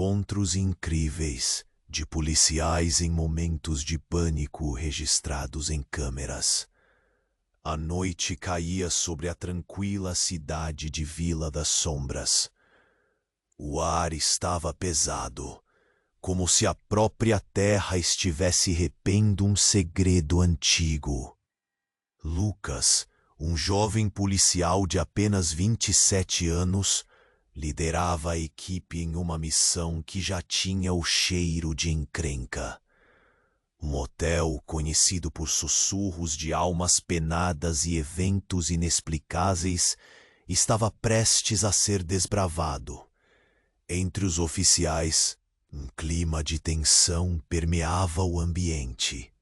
encontros incríveis de policiais em momentos de pânico registrados em câmeras. A noite caía sobre a tranquila cidade de Vila das Sombras. O ar estava pesado, como se a própria terra estivesse rependo um segredo antigo. Lucas, um jovem policial de apenas 27 anos, liderava a equipe em uma missão que já tinha o cheiro de encrenca. Um hotel conhecido por sussurros de almas penadas e eventos inexplicáveis estava prestes a ser desbravado. Entre os oficiais, um clima de tensão permeava o ambiente,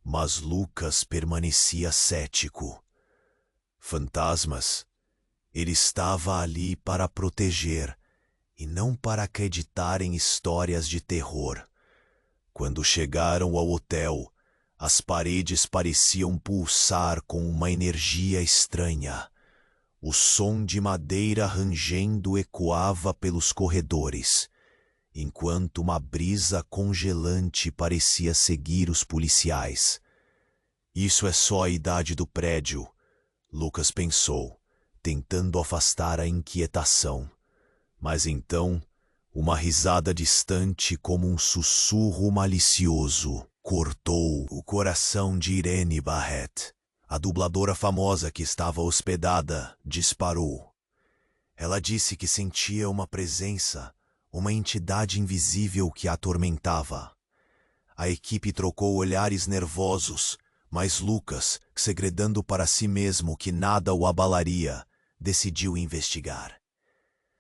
mas Lucas permanecia cético. Fantasmas? Ele estava ali para proteger e não para acreditar em histórias de terror. Quando chegaram ao hotel, as paredes pareciam pulsar com uma energia estranha. O som de madeira rangendo ecoava pelos corredores, enquanto uma brisa congelante parecia seguir os policiais. Isso é só a idade do prédio, Lucas pensou, tentando afastar a inquietação. Mas então, uma risada distante como um sussurro malicioso cortou o coração de Irene Barrett. A dubladora famosa que estava hospedada disparou. Ela disse que sentia uma presença, uma entidade invisível que a atormentava. A equipe trocou olhares nervosos, mas Lucas, segredando para si mesmo que nada o abalaria, decidiu investigar.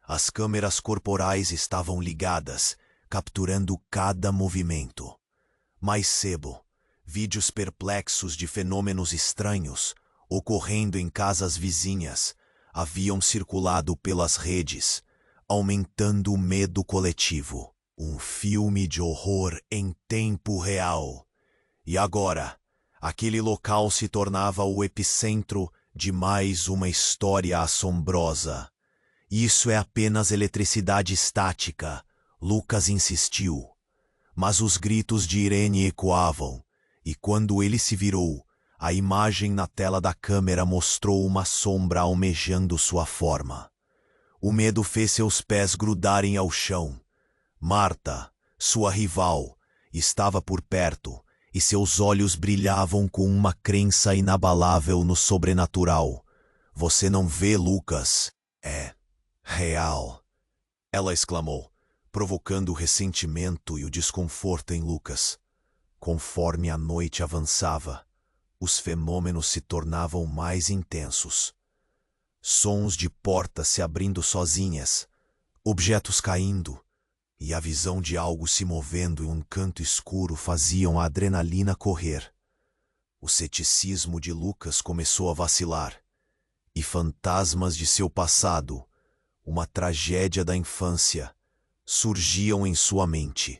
As câmeras corporais estavam ligadas, capturando cada movimento. Mais cedo, vídeos perplexos de fenômenos estranhos, ocorrendo em casas vizinhas, haviam circulado pelas redes, aumentando o medo coletivo. Um filme de horror em tempo real. E agora, aquele local se tornava o epicentro de mais uma história assombrosa. Isso é apenas eletricidade estática, Lucas insistiu. Mas os gritos de Irene ecoavam, e quando ele se virou, a imagem na tela da câmera mostrou uma sombra almejando sua forma. O medo fez seus pés grudarem ao chão. Marta, sua rival, estava por perto, e seus olhos brilhavam com uma crença inabalável no sobrenatural. Você não vê, Lucas? É real, ela exclamou, provocando o ressentimento e o desconforto em Lucas. Conforme a noite avançava, os fenômenos se tornavam mais intensos. Sons de portas se abrindo sozinhas, objetos caindo, e a visão de algo se movendo em um canto escuro faziam a adrenalina correr. O ceticismo de Lucas começou a vacilar, e fantasmas de seu passado, uma tragédia da infância, surgiam em sua mente.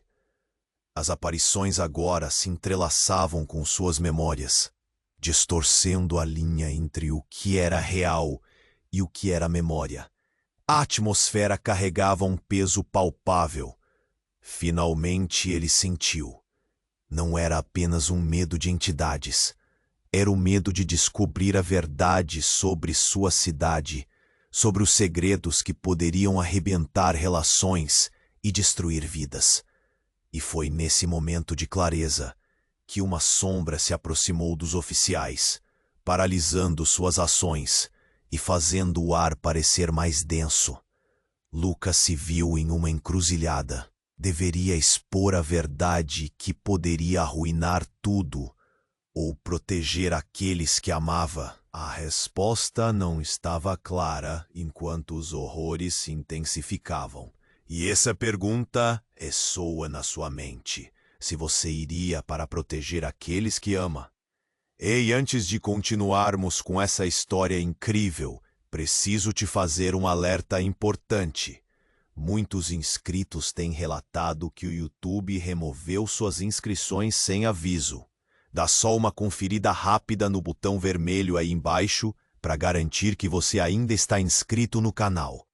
As aparições agora se entrelaçavam com suas memórias, distorcendo a linha entre o que era real e o que era memória. A atmosfera carregava um peso palpável. Finalmente ele sentiu. Não era apenas um medo de entidades. Era o medo de descobrir a verdade sobre sua cidade, sobre os segredos que poderiam arrebentar relações e destruir vidas. E foi nesse momento de clareza que uma sombra se aproximou dos oficiais, paralisando suas ações e fazendo o ar parecer mais denso. Lucas se viu em uma encruzilhada. Deveria expor a verdade que poderia arruinar tudo ou proteger aqueles que amava. A resposta não estava clara enquanto os horrores se intensificavam. E essa pergunta ressoa na sua mente. Se você iria para proteger aqueles que ama? Ei, antes de continuarmos com essa história incrível, preciso te fazer um alerta importante. Muitos inscritos têm relatado que o YouTube removeu suas inscrições sem aviso. Dá só uma conferida rápida no botão vermelho aí embaixo para garantir que você ainda está inscrito no canal.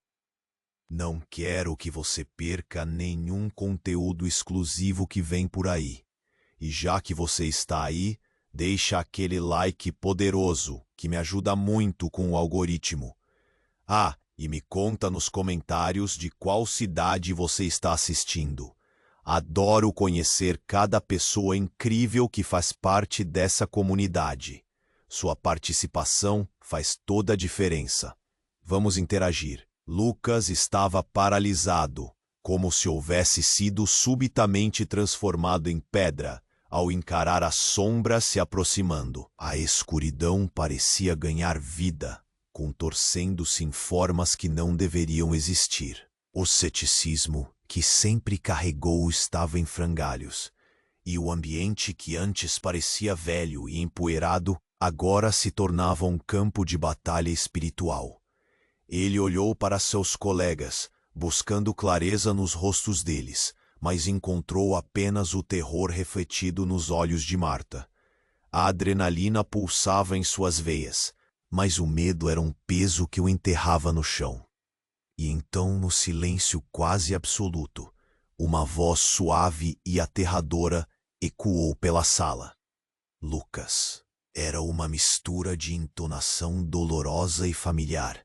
Não quero que você perca nenhum conteúdo exclusivo que vem por aí. E já que você está aí, deixa aquele like poderoso, que me ajuda muito com o algoritmo. Ah, e me conta nos comentários de qual cidade você está assistindo. Adoro conhecer cada pessoa incrível que faz parte dessa comunidade. Sua participação faz toda a diferença. Vamos interagir. Lucas estava paralisado, como se houvesse sido subitamente transformado em pedra, ao encarar a sombra se aproximando. A escuridão parecia ganhar vida, contorcendo-se em formas que não deveriam existir. O ceticismo que sempre carregou estava em frangalhos, e o ambiente que antes parecia velho e empoeirado agora se tornava um campo de batalha espiritual. Ele olhou para seus colegas, buscando clareza nos rostos deles, mas encontrou apenas o terror refletido nos olhos de Marta. A adrenalina pulsava em suas veias, mas o medo era um peso que o enterrava no chão. E então, no silêncio quase absoluto, uma voz suave e aterradora ecoou pela sala. Lucas. Era uma mistura de entonação dolorosa e familiar,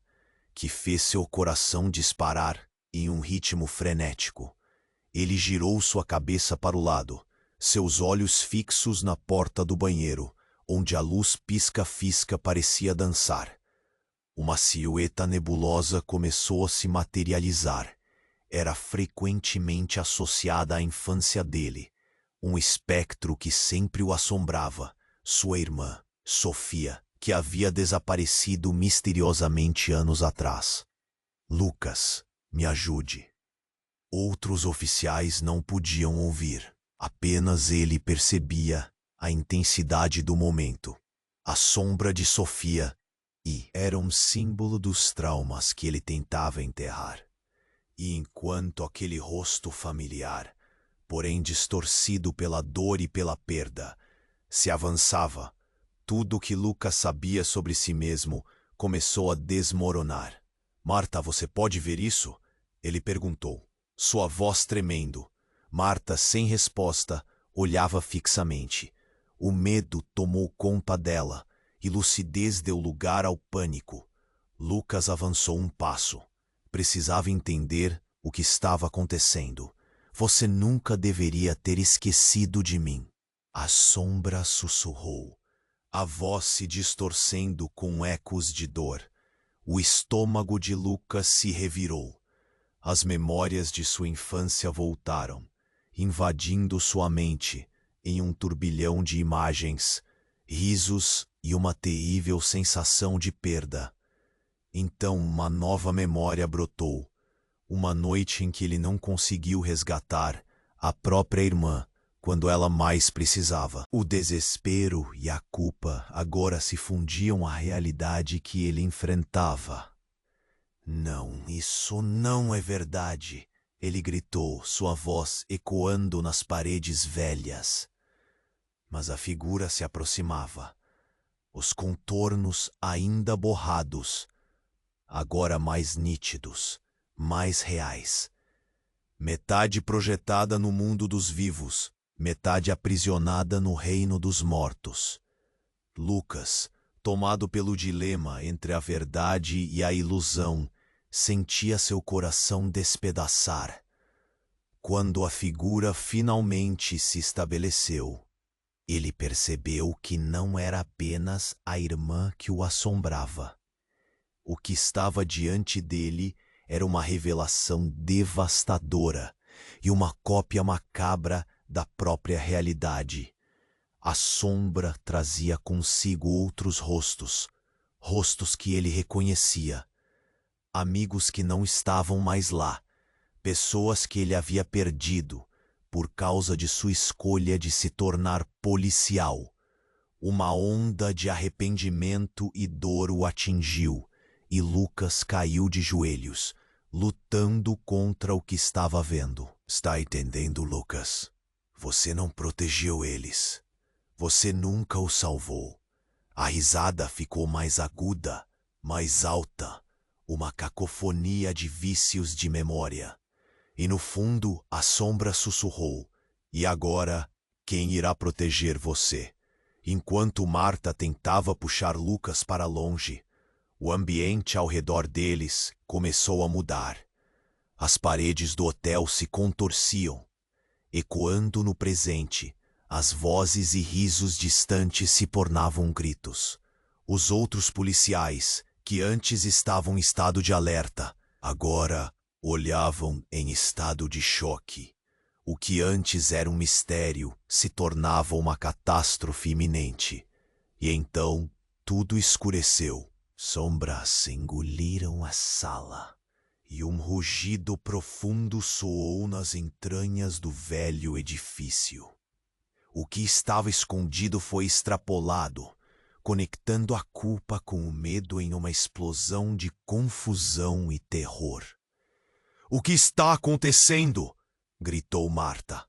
que fez seu coração disparar em um ritmo frenético. Ele girou sua cabeça para o lado, seus olhos fixos na porta do banheiro, onde a luz pisca-fisca parecia dançar. Uma silhueta nebulosa começou a se materializar. Era frequentemente associada à infância dele, um espectro que sempre o assombrava, sua irmã, Sofia, que havia desaparecido misteriosamente anos atrás. Lucas, me ajude. Outros oficiais não podiam ouvir. Apenas ele percebia a intensidade do momento. A sombra de Sofia era um símbolo dos traumas que ele tentava enterrar. E enquanto aquele rosto familiar, porém distorcido pela dor e pela perda, se avançava, tudo o que Lucas sabia sobre si mesmo começou a desmoronar. Marta, você pode ver isso? Ele perguntou, sua voz tremendo. Marta, sem resposta, olhava fixamente. O medo tomou conta dela, e lucidez deu lugar ao pânico. Lucas avançou um passo. Precisava entender o que estava acontecendo. Você nunca deveria ter esquecido de mim. A sombra sussurrou, a voz se distorcendo com ecos de dor. O estômago de Lucas se revirou. As memórias de sua infância voltaram, invadindo sua mente em um turbilhão de imagens, risos e uma terrível sensação de perda. Então uma nova memória brotou, uma noite em que ele não conseguiu resgatar a própria irmã quando ela mais precisava. O desespero e a culpa agora se fundiam à realidade que ele enfrentava. Não, isso não é verdade, ele gritou, sua voz ecoando nas paredes velhas. Mas a figura se aproximava, os contornos ainda borrados, agora mais nítidos, mais reais. Metade projetada no mundo dos vivos, metade aprisionada no reino dos mortos. Lucas, tomado pelo dilema entre a verdade e a ilusão, sentia seu coração despedaçar. Quando a figura finalmente se estabeleceu, ele percebeu que não era apenas a irmã que o assombrava. O que estava diante dele era uma revelação devastadora e uma cópia macabra da própria realidade. A sombra trazia consigo outros rostos, rostos que ele reconhecia. Amigos que não estavam mais lá, pessoas que ele havia perdido por causa de sua escolha de se tornar policial. Uma onda de arrependimento e dor o atingiu, e Lucas caiu de joelhos, lutando contra o que estava vendo. Está entendendo, Lucas? Você não protegeu eles. Você nunca os salvou. A risada ficou mais aguda, mais alta. uma cacofonia de vícios de memória. E no fundo, a sombra sussurrou: "E agora, quem irá proteger você?" Enquanto Marta tentava puxar Lucas para longe, o ambiente ao redor deles começou a mudar. As paredes do hotel se contorciam, ecoando no presente. As vozes e risos distantes se tornavam gritos. Os outros policiais, que antes estavam em estado de alerta, agora olhavam em estado de choque. O que antes era um mistério se tornava uma catástrofe iminente. E então tudo escureceu. Sombras engoliram a sala, e um rugido profundo soou nas entranhas do velho edifício. O que estava escondido foi extrapolado, conectando a culpa com o medo em uma explosão de confusão e terror. "O que está acontecendo?" gritou Marta.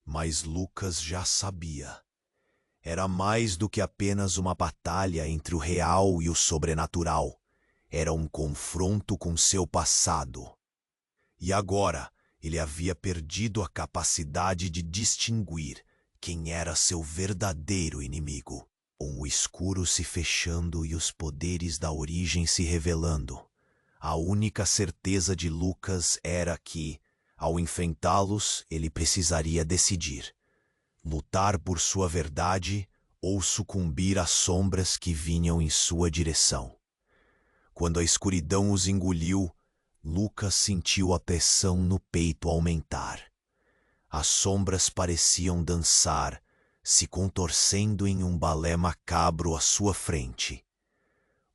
Mas Lucas já sabia. Era mais do que apenas uma batalha entre o real e o sobrenatural. Era um confronto com seu passado. E agora ele havia perdido a capacidade de distinguir quem era seu verdadeiro inimigo. Com o escuro se fechando e os poderes da origem se revelando, a única certeza de Lucas era que, ao enfrentá-los, ele precisaria decidir: lutar por sua verdade ou sucumbir às sombras que vinham em sua direção. Quando a escuridão os engoliu, Lucas sentiu a pressão no peito aumentar. As sombras pareciam dançar, se contorcendo em um balé macabro à sua frente.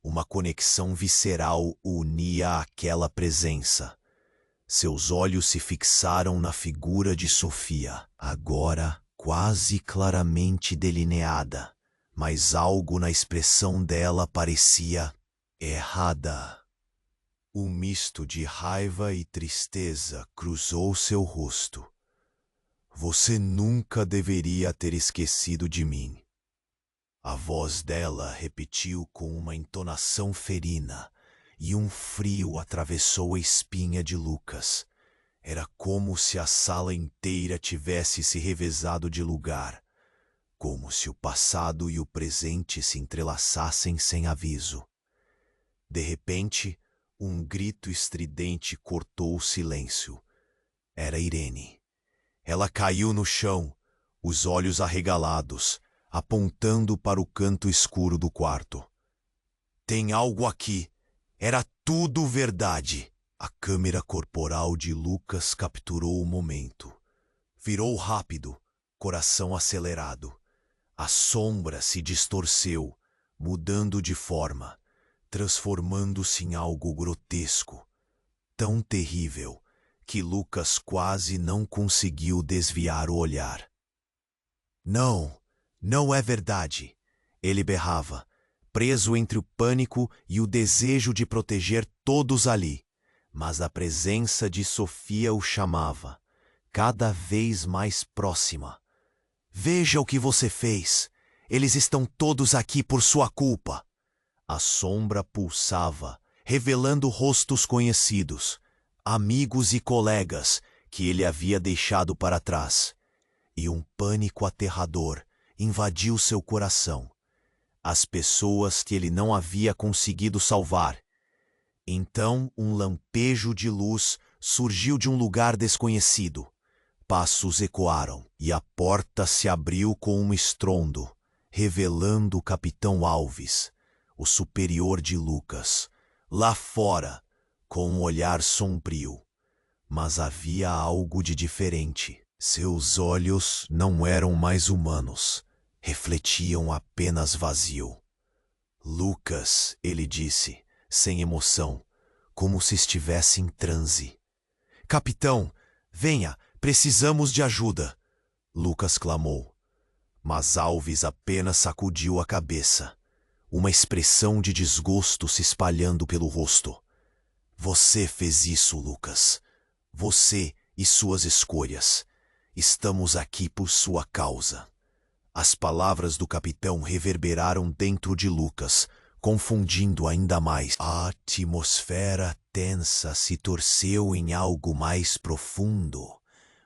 Uma conexão visceral o unia àquela presença. Seus olhos se fixaram na figura de Sofia, agora quase claramente delineada, mas algo na expressão dela parecia errada. Um misto de raiva e tristeza cruzou seu rosto. "Você nunca deveria ter esquecido de mim." A voz dela repetiu com uma entonação ferina, e um frio atravessou a espinha de Lucas. Era como se a sala inteira tivesse se revezado de lugar, como se o passado e o presente se entrelaçassem sem aviso. De repente, um grito estridente cortou o silêncio. Era Irene. Ela caiu no chão, os olhos arregalados, apontando para o canto escuro do quarto. "Tem algo aqui. Era tudo verdade." A câmera corporal de Lucas capturou o momento. Virou rápido, coração acelerado. A sombra se distorceu, mudando de forma, transformando-se em algo grotesco, tão terrível que Lucas quase não conseguiu desviar o olhar. "Não, não é verdade," ele berrava, preso entre o pânico e o desejo de proteger todos ali. Mas a presença de Sofia o chamava, cada vez mais próxima. "Veja o que você fez. Eles estão todos aqui por sua culpa." A sombra pulsava, revelando rostos conhecidos, amigos e colegas que ele havia deixado para trás. E um pânico aterrador invadiu seu coração. As pessoas que ele não havia conseguido salvar. Então um lampejo de luz surgiu de um lugar desconhecido. Passos ecoaram e a porta se abriu com um estrondo, revelando o capitão Alves, o superior de Lucas, lá fora, com um olhar sombrio. Mas havia algo de diferente. Seus olhos não eram mais humanos, refletiam apenas vazio. "Lucas", ele disse, sem emoção, como se estivesse em transe. "Capitão, venha, precisamos de ajuda", Lucas clamou. Mas Alves apenas sacudiu a cabeça, uma expressão de desgosto se espalhando pelo rosto. "Você fez isso, Lucas. Você e suas escolhas. Estamos aqui por sua causa." As palavras do capitão reverberaram dentro de Lucas, confundindo ainda mais. A atmosfera tensa se torceu em algo mais profundo,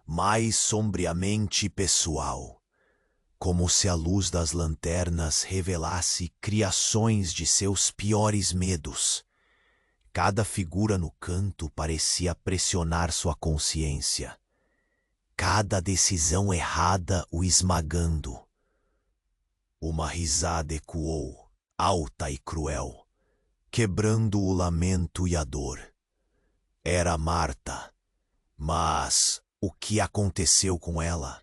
mais sombriamente pessoal, como se a luz das lanternas revelasse criações de seus piores medos. Cada figura no canto parecia pressionar sua consciência, cada decisão errada o esmagando. Uma risada ecoou, alta e cruel, quebrando o lamento e a dor. Era Marta, mas o que aconteceu com ela?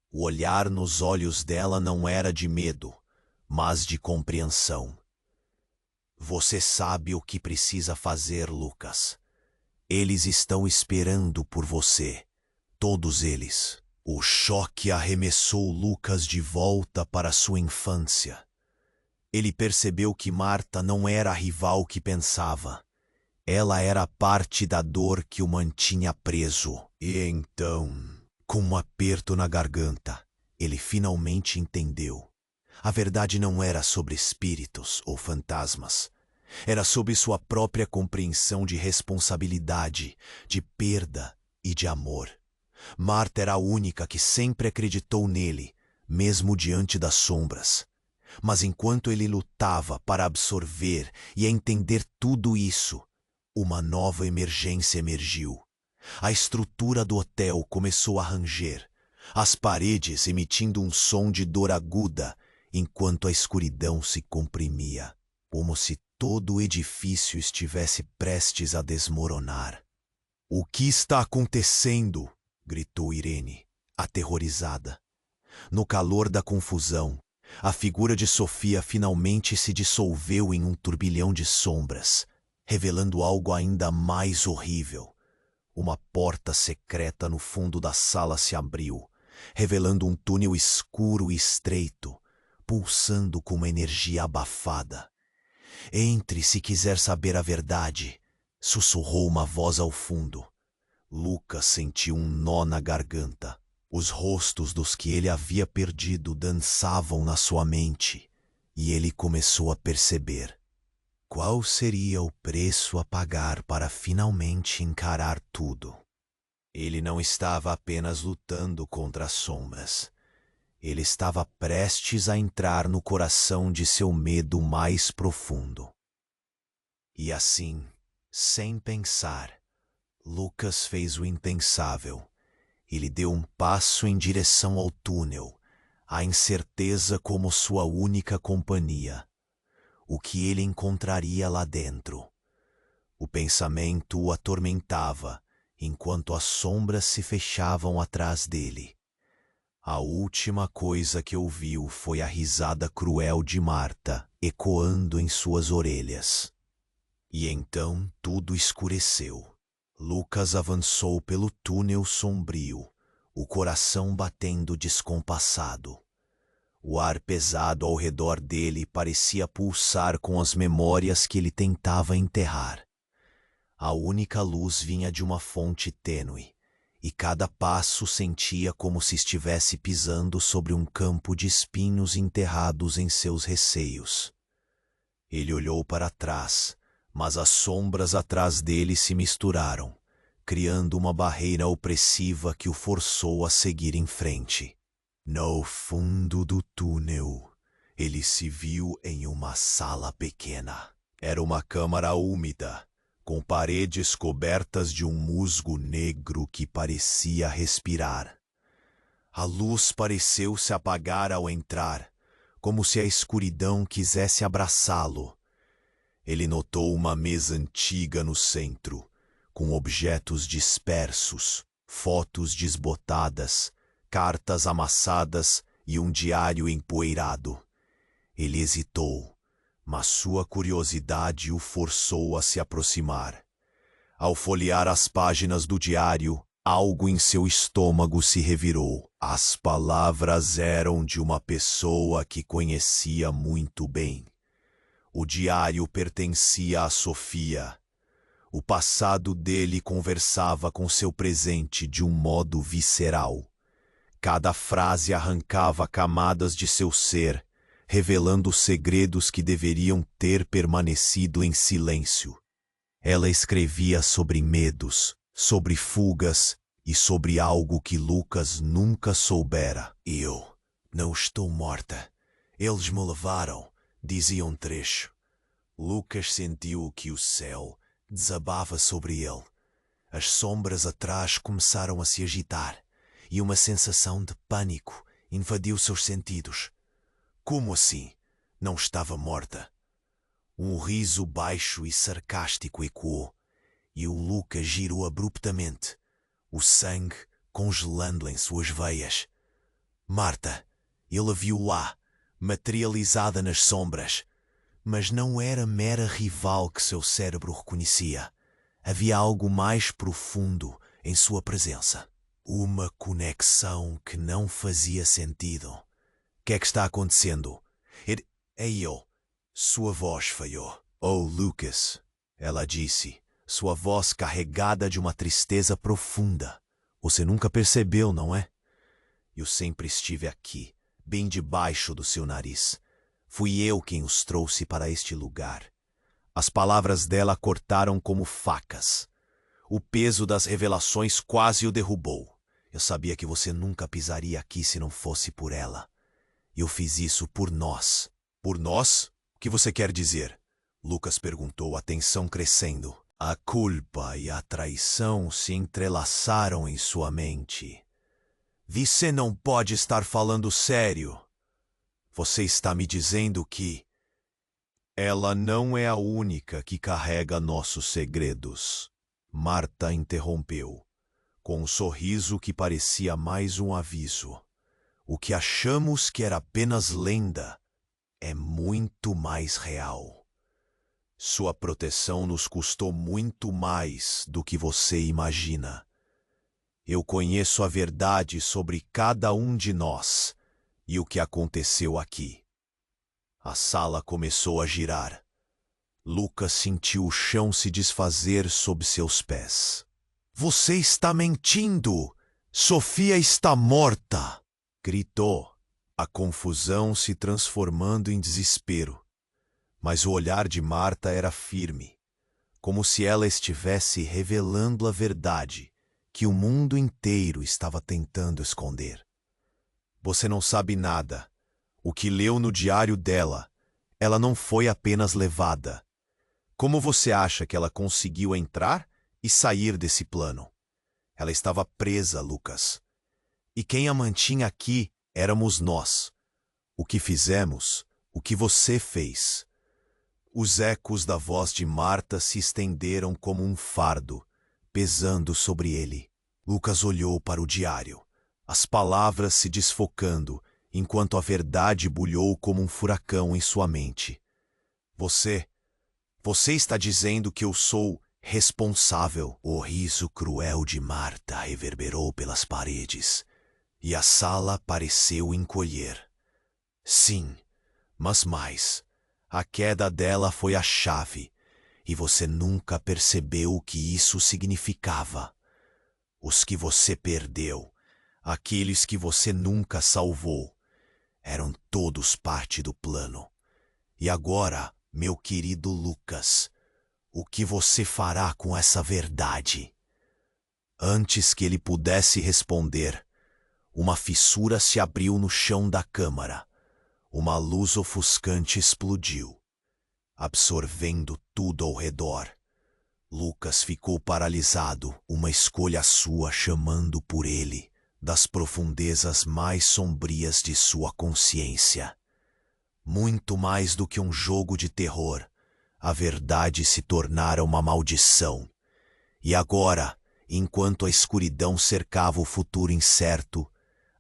O olhar nos olhos dela não era de medo, mas de compreensão. Você sabe o que precisa fazer, Lucas. Eles estão esperando por você. Todos eles. O choque arremessou Lucas de volta para sua infância. Ele percebeu que Marta não era a rival que pensava. Ela era parte da dor que o mantinha preso. E então, com um aperto na garganta, ele finalmente entendeu. A verdade não era sobre espíritos ou fantasmas. Era sobre sua própria compreensão de responsabilidade, de perda e de amor. Marta era a única que sempre acreditou nele, mesmo diante das sombras. Mas enquanto ele lutava para absorver e entender tudo isso, uma nova emergência emergiu. A estrutura do hotel começou a ranger, as paredes emitindo um som de dor aguda, enquanto a escuridão se comprimia, como se todo o edifício estivesse prestes a desmoronar. — O que está acontecendo? Gritou Irene, aterrorizada. No calor da confusão, a figura de Sofia finalmente se dissolveu em um turbilhão de sombras, revelando algo ainda mais horrível. Uma porta secreta no fundo da sala se abriu, revelando um túnel escuro e estreito, pulsando com uma energia abafada. — Entre se quiser saber a verdade, sussurrou uma voz ao fundo. Lucas sentiu um nó na garganta. Os rostos dos que ele havia perdido dançavam na sua mente, e ele começou a perceber. Qual seria o preço a pagar para finalmente encarar tudo? Ele não estava apenas lutando contra as sombras. Ele estava prestes a entrar no coração de seu medo mais profundo. E assim, sem pensar, Lucas fez o impensável. Ele deu um passo em direção ao túnel, a incerteza como sua única companhia. O que ele encontraria lá dentro? O pensamento o atormentava, enquanto as sombras se fechavam atrás dele. A última coisa que ouviu foi a risada cruel de Marta, ecoando em suas orelhas. E então tudo escureceu. Lucas avançou pelo túnel sombrio, o coração batendo descompassado. O ar pesado ao redor dele parecia pulsar com as memórias que ele tentava enterrar. A única luz vinha de uma fonte tênue, e cada passo sentia como se estivesse pisando sobre um campo de espinhos enterrados em seus receios. Ele olhou para trás, mas as sombras atrás dele se misturaram, criando uma barreira opressiva que o forçou a seguir em frente. No fundo do túnel, ele se viu em uma sala pequena. Era uma câmara úmida, com paredes cobertas de um musgo negro que parecia respirar. A luz pareceu se apagar ao entrar, como se a escuridão quisesse abraçá-lo. Ele notou uma mesa antiga no centro, com objetos dispersos, fotos desbotadas, cartas amassadas e um diário empoeirado. Ele hesitou, mas sua curiosidade o forçou a se aproximar. Ao folhear as páginas do diário, algo em seu estômago se revirou. As palavras eram de uma pessoa que conhecia muito bem. O diário pertencia a Sofia. O passado dele conversava com seu presente de um modo visceral. Cada frase arrancava camadas de seu ser, revelando segredos que deveriam ter permanecido em silêncio. Ela escrevia sobre medos, sobre fugas e sobre algo que Lucas nunca soubera. Eu não estou morta. Eles me levaram, dizia um trecho. Lucas sentiu que o céu desabava sobre ele. As sombras atrás começaram a se agitar e uma sensação de pânico invadiu seus sentidos. Como assim? Não estava morta? Um riso baixo e sarcástico ecoou, e o Lucas girou abruptamente, o sangue congelando em suas veias. Marta, ele a viu lá, materializada nas sombras, mas não era mera rival que seu cérebro reconhecia. Havia algo mais profundo em sua presença. Uma conexão que não fazia sentido. O que é que está acontecendo? É eu. Sua voz falhou. Oh, Lucas, ela disse, sua voz carregada de uma tristeza profunda. Você nunca percebeu, não é? Eu sempre estive aqui, bem debaixo do seu nariz. Fui eu quem os trouxe para este lugar. As palavras dela cortaram como facas. O peso das revelações quase o derrubou. Eu sabia que você nunca pisaria aqui se não fosse por ela. Eu fiz isso por nós. Por nós? O que você quer dizer? Lucas perguntou, a tensão crescendo. A culpa e a traição se entrelaçaram em sua mente. Você não pode estar falando sério. Você está me dizendo que ela não é a única que carrega nossos segredos. Marta interrompeu, com um sorriso que parecia mais um aviso. O que achamos que era apenas lenda é muito mais real. Sua proteção nos custou muito mais do que você imagina. Eu conheço a verdade sobre cada um de nós e o que aconteceu aqui. A sala começou a girar. Lucas sentiu o chão se desfazer sob seus pés. Você está mentindo! Sofia está morta! Gritou, a confusão se transformando em desespero. Mas o olhar de Marta era firme, como se ela estivesse revelando a verdade que o mundo inteiro estava tentando esconder. Você não sabe nada. O que leu no diário dela, ela não foi apenas levada. Como você acha que ela conseguiu entrar e sair desse plano? Ela estava presa, Lucas. E quem a mantinha aqui éramos nós. O que fizemos, o que você fez. Os ecos da voz de Marta se estenderam como um fardo, pesando sobre ele. Lucas olhou para o diário, as palavras se desfocando, enquanto a verdade bulhou como um furacão em sua mente. Você está dizendo que eu sou responsável. O riso cruel de Marta reverberou pelas paredes, e a sala pareceu encolher. Sim, mas mais. A queda dela foi a chave, e você nunca percebeu o que isso significava. Os que você perdeu, aqueles que você nunca salvou, eram todos parte do plano. E agora, meu querido Lucas, o que você fará com essa verdade? Antes que ele pudesse responder, uma fissura se abriu no chão da câmara. Uma luz ofuscante explodiu, absorvendo tudo ao redor. Lucas ficou paralisado, uma escolha sua chamando por ele, das profundezas mais sombrias de sua consciência. Muito mais do que um jogo de terror, a verdade se tornara uma maldição. E agora, enquanto a escuridão cercava o futuro incerto,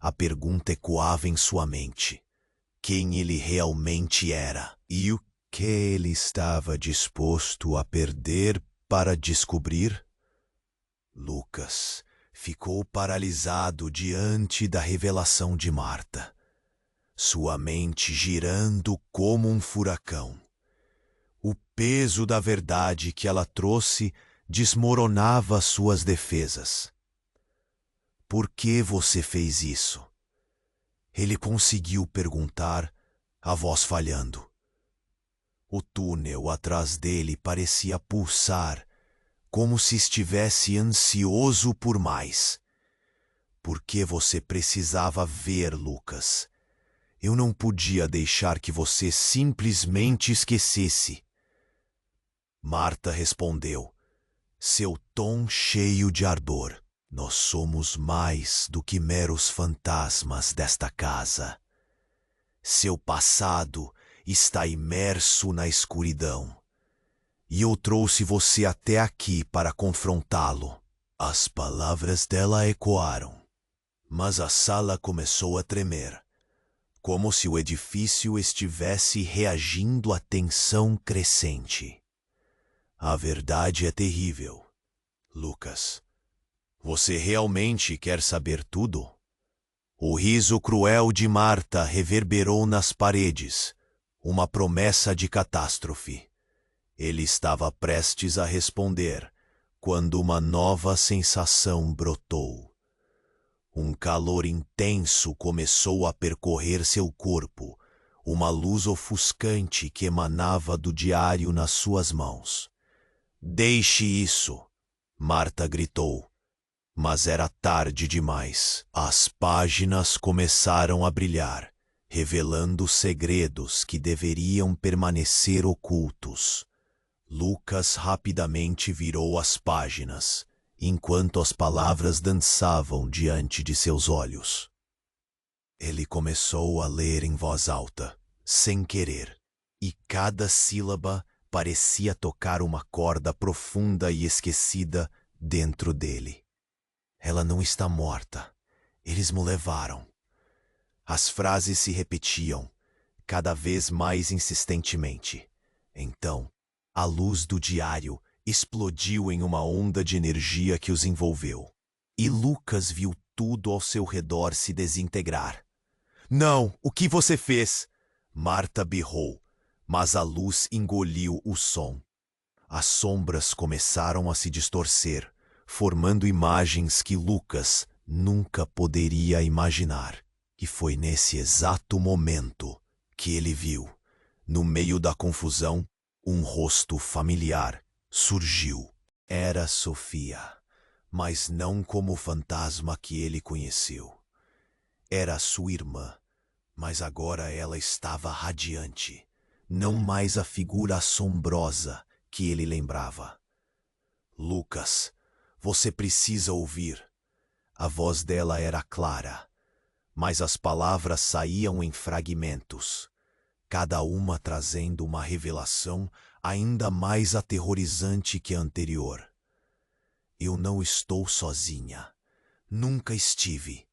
a pergunta ecoava em sua mente. Quem ele realmente era e o que ele estava disposto a perder para descobrir? Lucas ficou paralisado diante da revelação de Marta, sua mente girando como um furacão. O peso da verdade que ela trouxe desmoronava suas defesas. Por que você fez isso? Ele conseguiu perguntar a voz falhando. O túnel atrás dele parecia pulsar, como se estivesse ansioso por mais. Por que você precisava ver, Lucas? Eu não podia deixar que você simplesmente esquecesse. Marta respondeu, seu tom cheio de ardor. Nós somos mais do que meros fantasmas desta casa. Seu passado está imerso na escuridão. E eu trouxe você até aqui para confrontá-lo. As palavras dela ecoaram, mas a sala começou a tremer, como se o edifício estivesse reagindo à tensão crescente. A verdade é terrível, Lucas. Você realmente quer saber tudo? O riso cruel de Marta reverberou nas paredes, uma promessa de catástrofe. Ele estava prestes a responder, quando uma nova sensação brotou. Um calor intenso começou a percorrer seu corpo, uma luz ofuscante que emanava do diário nas suas mãos. Deixe isso, Marta gritou. Mas era tarde demais. As páginas começaram a brilhar, revelando segredos que deveriam permanecer ocultos. Lucas rapidamente virou as páginas, enquanto as palavras dançavam diante de seus olhos. Ele começou a ler em voz alta, sem querer, e cada sílaba parecia tocar uma corda profunda e esquecida dentro dele. Ela não está morta. Eles me levaram. As frases se repetiam, cada vez mais insistentemente. Então, a luz do diário explodiu em uma onda de energia que os envolveu. E Lucas viu tudo ao seu redor se desintegrar. Não, o que você fez? Marta berrou, mas a luz engoliu o som. As sombras começaram a se distorcer, formando imagens que Lucas nunca poderia imaginar. E foi nesse exato momento que ele viu, no meio da confusão, um rosto familiar surgiu. Era Sofia, mas não como o fantasma que ele conheceu. Era sua irmã, mas agora ela estava radiante, não mais a figura assombrosa que ele lembrava. Lucas, você precisa ouvir. A voz dela era clara, mas as palavras saíam em fragmentos, cada uma trazendo uma revelação ainda mais aterrorizante que a anterior. Eu não estou sozinha. Nunca estive.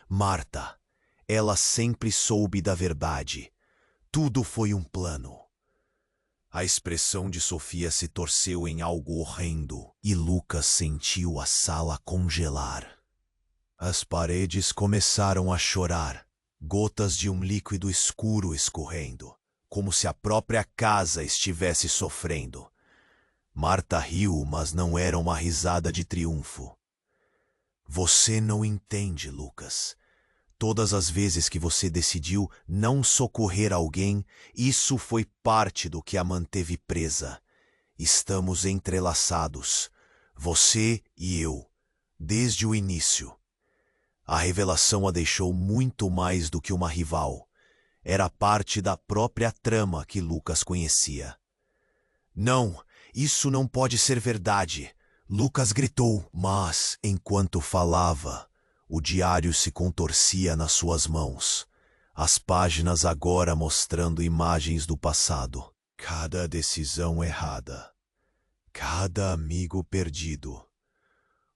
Marta, ela sempre soube da verdade. Tudo foi um plano. A expressão de Sofia se torceu em algo horrendo e Lucas sentiu a sala congelar. As paredes começaram a chorar, gotas de um líquido escuro escorrendo, como se a própria casa estivesse sofrendo. Marta riu, mas não era uma risada de triunfo. Você não entende, Lucas. Todas as vezes que você decidiu não socorrer alguém, isso foi parte do que a manteve presa. Estamos entrelaçados, você e eu, desde o início. A revelação a deixou muito mais do que uma rival. Era parte da própria trama que Lucas conhecia. Não, isso não pode ser verdade, Lucas gritou, mas, enquanto falava, o diário se contorcia nas suas mãos, as páginas agora mostrando imagens do passado. Cada decisão errada, cada amigo perdido.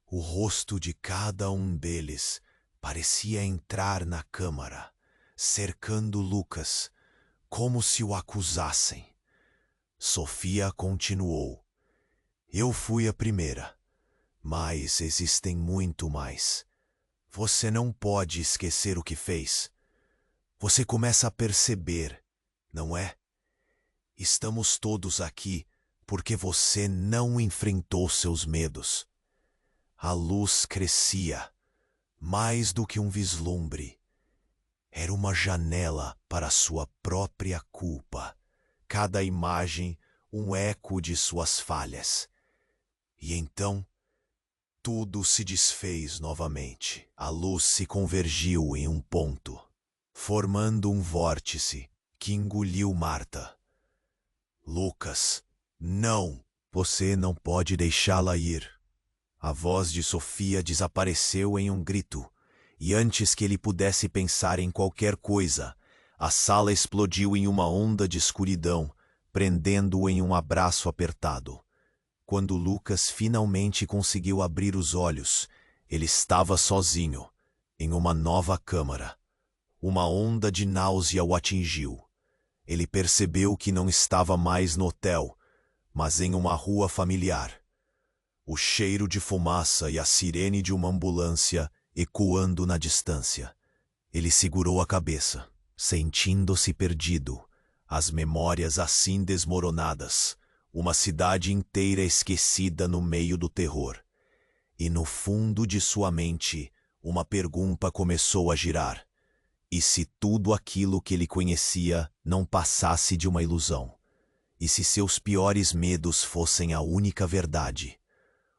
O rosto de cada um deles parecia entrar na câmara, cercando Lucas, como se o acusassem. Sofia continuou. Eu fui a primeira, mas existem muito mais. Você não pode esquecer o que fez. Você começa a perceber, não é? Estamos todos aqui porque você não enfrentou seus medos. A luz crescia, mais do que um vislumbre. era uma janela para sua própria culpa. Cada imagem um eco de suas falhas. E então, tudo se desfez novamente. A luz se convergiu em um ponto, formando um vórtice que engoliu Marta. Lucas, não! Você não pode deixá-la ir. A voz de Sofia desapareceu em um grito, e antes que ele pudesse pensar em qualquer coisa, a sala explodiu em uma onda de escuridão, prendendo-o em um abraço apertado. Quando Lucas finalmente conseguiu abrir os olhos, ele estava sozinho, em uma nova câmara. Uma onda de náusea o atingiu. Ele percebeu que não estava mais no hotel, mas em uma rua familiar. O cheiro de fumaça e a sirene de uma ambulância ecoando na distância. Ele segurou a cabeça, sentindo-se perdido, as memórias assim desmoronadas, uma cidade inteira esquecida no meio do terror. E no fundo de sua mente, uma pergunta começou a girar. E se tudo aquilo que ele conhecia não passasse de uma ilusão? E se seus piores medos fossem a única verdade?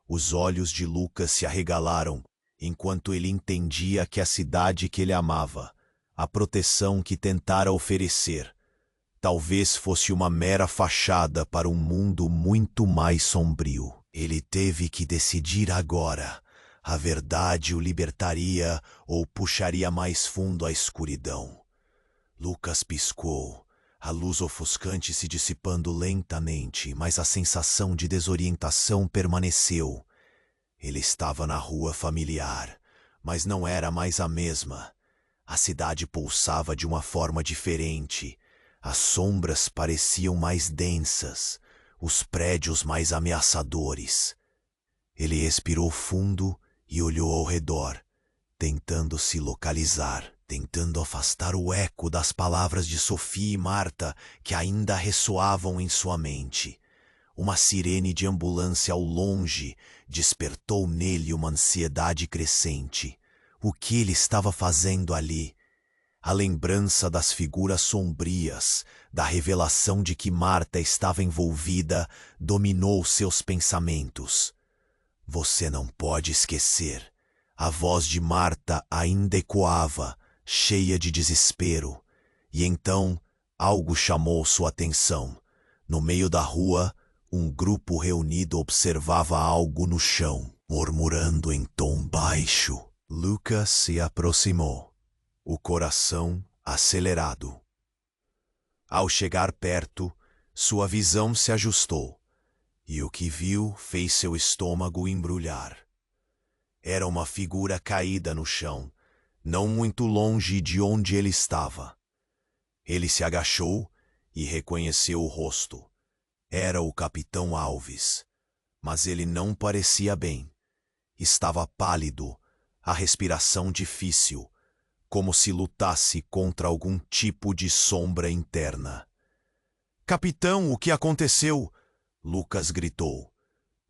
Os olhos de Lucas se arregalaram, enquanto ele entendia que a cidade que ele amava, a proteção que tentara oferecer, talvez fosse uma mera fachada para um mundo muito mais sombrio. Ele teve que decidir agora. A verdade o libertaria ou puxaria mais fundo a escuridão. Lucas piscou, a luz ofuscante se dissipando lentamente, mas a sensação de desorientação permaneceu. Ele estava na rua familiar, mas não era mais a mesma. A cidade pulsava de uma forma diferente. As sombras pareciam mais densas, os prédios mais ameaçadores. Ele expirou fundo e olhou ao redor, tentando se localizar, tentando afastar o eco das palavras de Sofia e Marta que ainda ressoavam em sua mente. Uma sirene de ambulância ao longe despertou nele uma ansiedade crescente. O que ele estava fazendo ali? A lembrança das figuras sombrias, da revelação de que Marta estava envolvida, dominou seus pensamentos. Você não pode esquecer. A voz de Marta ainda ecoava, cheia de desespero. E então, algo chamou sua atenção. No meio da rua, um grupo reunido observava algo no chão, murmurando em tom baixo. Lucas se aproximou, o coração acelerado. Ao chegar perto, sua visão se ajustou, e o que viu fez seu estômago embrulhar. Era uma figura caída no chão, não muito longe de onde ele estava. Ele se agachou e reconheceu o rosto. Era o capitão Alves, mas ele não parecia bem. Estava pálido, a respiração difícil, como se lutasse contra algum tipo de sombra interna. "Capitão, o que aconteceu?" Lucas gritou,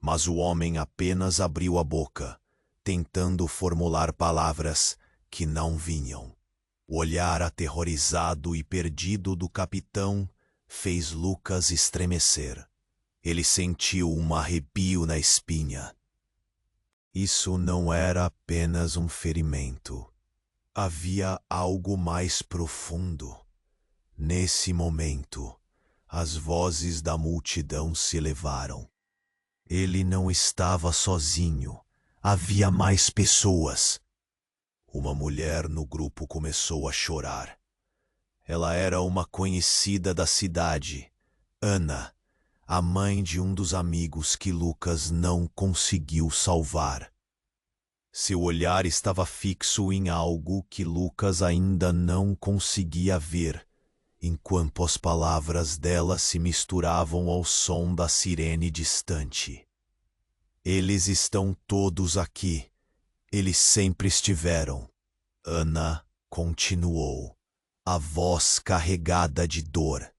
mas o homem apenas abriu a boca, tentando formular palavras que não vinham. O olhar aterrorizado e perdido do capitão fez Lucas estremecer. Ele sentiu um arrepio na espinha. Isso não era apenas um ferimento. Havia algo mais profundo. Nesse momento, as vozes da multidão se elevaram. Ele não estava sozinho. Havia mais pessoas. Uma mulher no grupo começou a chorar. Ela era uma conhecida da cidade, Ana, a mãe de um dos amigos que Lucas não conseguiu salvar. Seu olhar estava fixo em algo que Lucas ainda não conseguia ver, enquanto as palavras dela se misturavam ao som da sirene distante. "Eles estão todos aqui. Eles sempre estiveram." Ana continuou, a voz carregada de dor.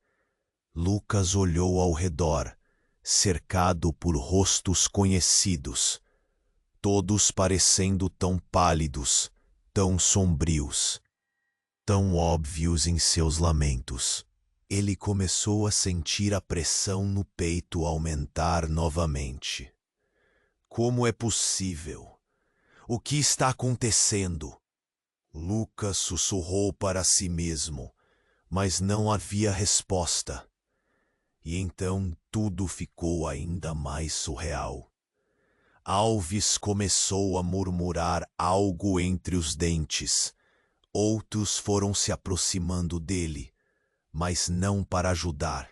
Lucas olhou ao redor, cercado por rostos conhecidos, todos parecendo tão pálidos, tão sombrios. tão óbvios em seus lamentos. Ele começou a sentir a pressão no peito aumentar novamente. Como é possível? O que está acontecendo? Lucas sussurrou para si mesmo, mas não havia resposta. E então tudo ficou ainda mais surreal. Alves começou a murmurar algo entre os dentes. Outros foram se aproximando dele, mas não para ajudar.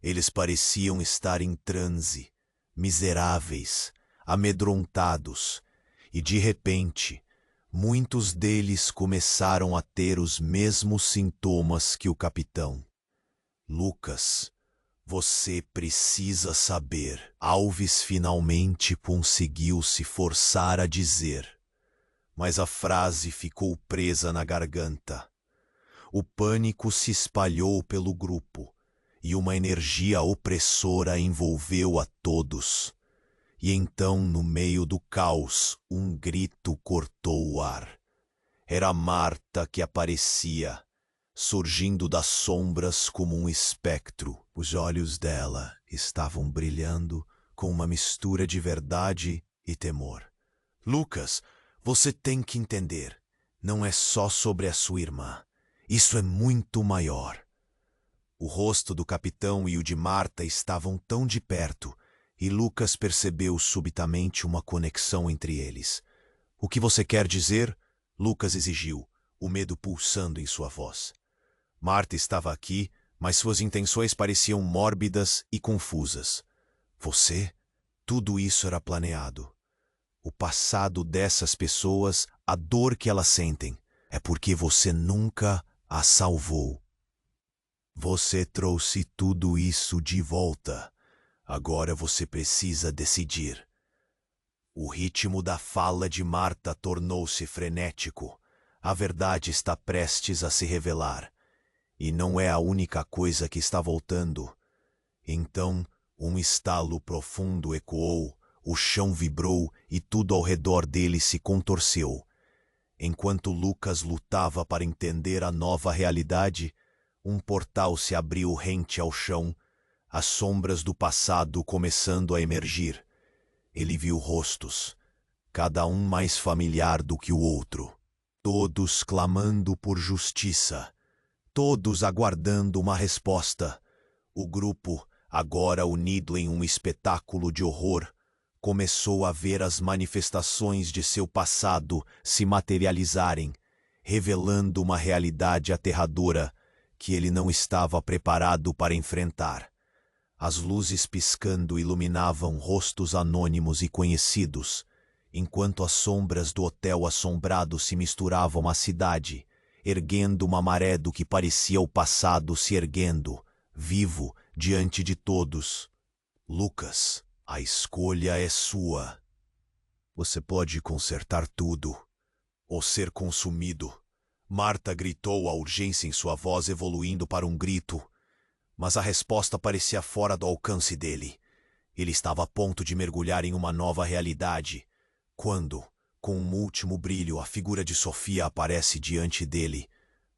Eles pareciam estar em transe, miseráveis, amedrontados, e de repente, muitos deles começaram a ter os mesmos sintomas que o capitão. Lucas, você precisa saber. Alves finalmente conseguiu se forçar a dizer, mas a frase ficou presa na garganta. O pânico se espalhou pelo grupo e uma energia opressora envolveu a todos. E então, no meio do caos, um grito cortou o ar. Era Marta que aparecia, surgindo das sombras como um espectro. Os olhos dela estavam brilhando com uma mistura de verdade e temor. Lucas, você tem que entender. Não é só sobre a sua irmã. Isso é muito maior. O rosto do capitão e o de Marta estavam tão de perto, e Lucas percebeu subitamente uma conexão entre eles. O que você quer dizer? Lucas exigiu, o medo pulsando em sua voz. Marta estava aqui, mas suas intenções pareciam mórbidas e confusas. Você? Tudo isso era planeado. O passado dessas pessoas, a dor que elas sentem, é porque você nunca as salvou. Você trouxe tudo isso de volta. Agora você precisa decidir. O ritmo da fala de Marta tornou-se frenético. A verdade está prestes a se revelar. E não é a única coisa que está voltando. Então, um estalo profundo ecoou, o chão vibrou e tudo ao redor dele se contorceu. Enquanto Lucas lutava para entender a nova realidade, um portal se abriu rente ao chão, as sombras do passado começando a emergir. Ele viu rostos, cada um mais familiar do que o outro, todos clamando por justiça, todos aguardando uma resposta. O grupo, agora unido em um espetáculo de horror, começou a ver as manifestações de seu passado se materializarem, revelando uma realidade aterradora que ele não estava preparado para enfrentar. As luzes piscando iluminavam rostos anônimos e conhecidos, enquanto as sombras do hotel assombrado se misturavam à cidade, erguendo uma maré do que parecia o passado se erguendo, vivo, diante de todos. Lucas, a escolha é sua. Você pode consertar tudo, ou ser consumido. Marta gritou, a urgência em sua voz evoluindo para um grito, mas a resposta parecia fora do alcance dele. Ele estava a ponto de mergulhar em uma nova realidade, quando, com um último brilho, a figura de Sofia aparece diante dele,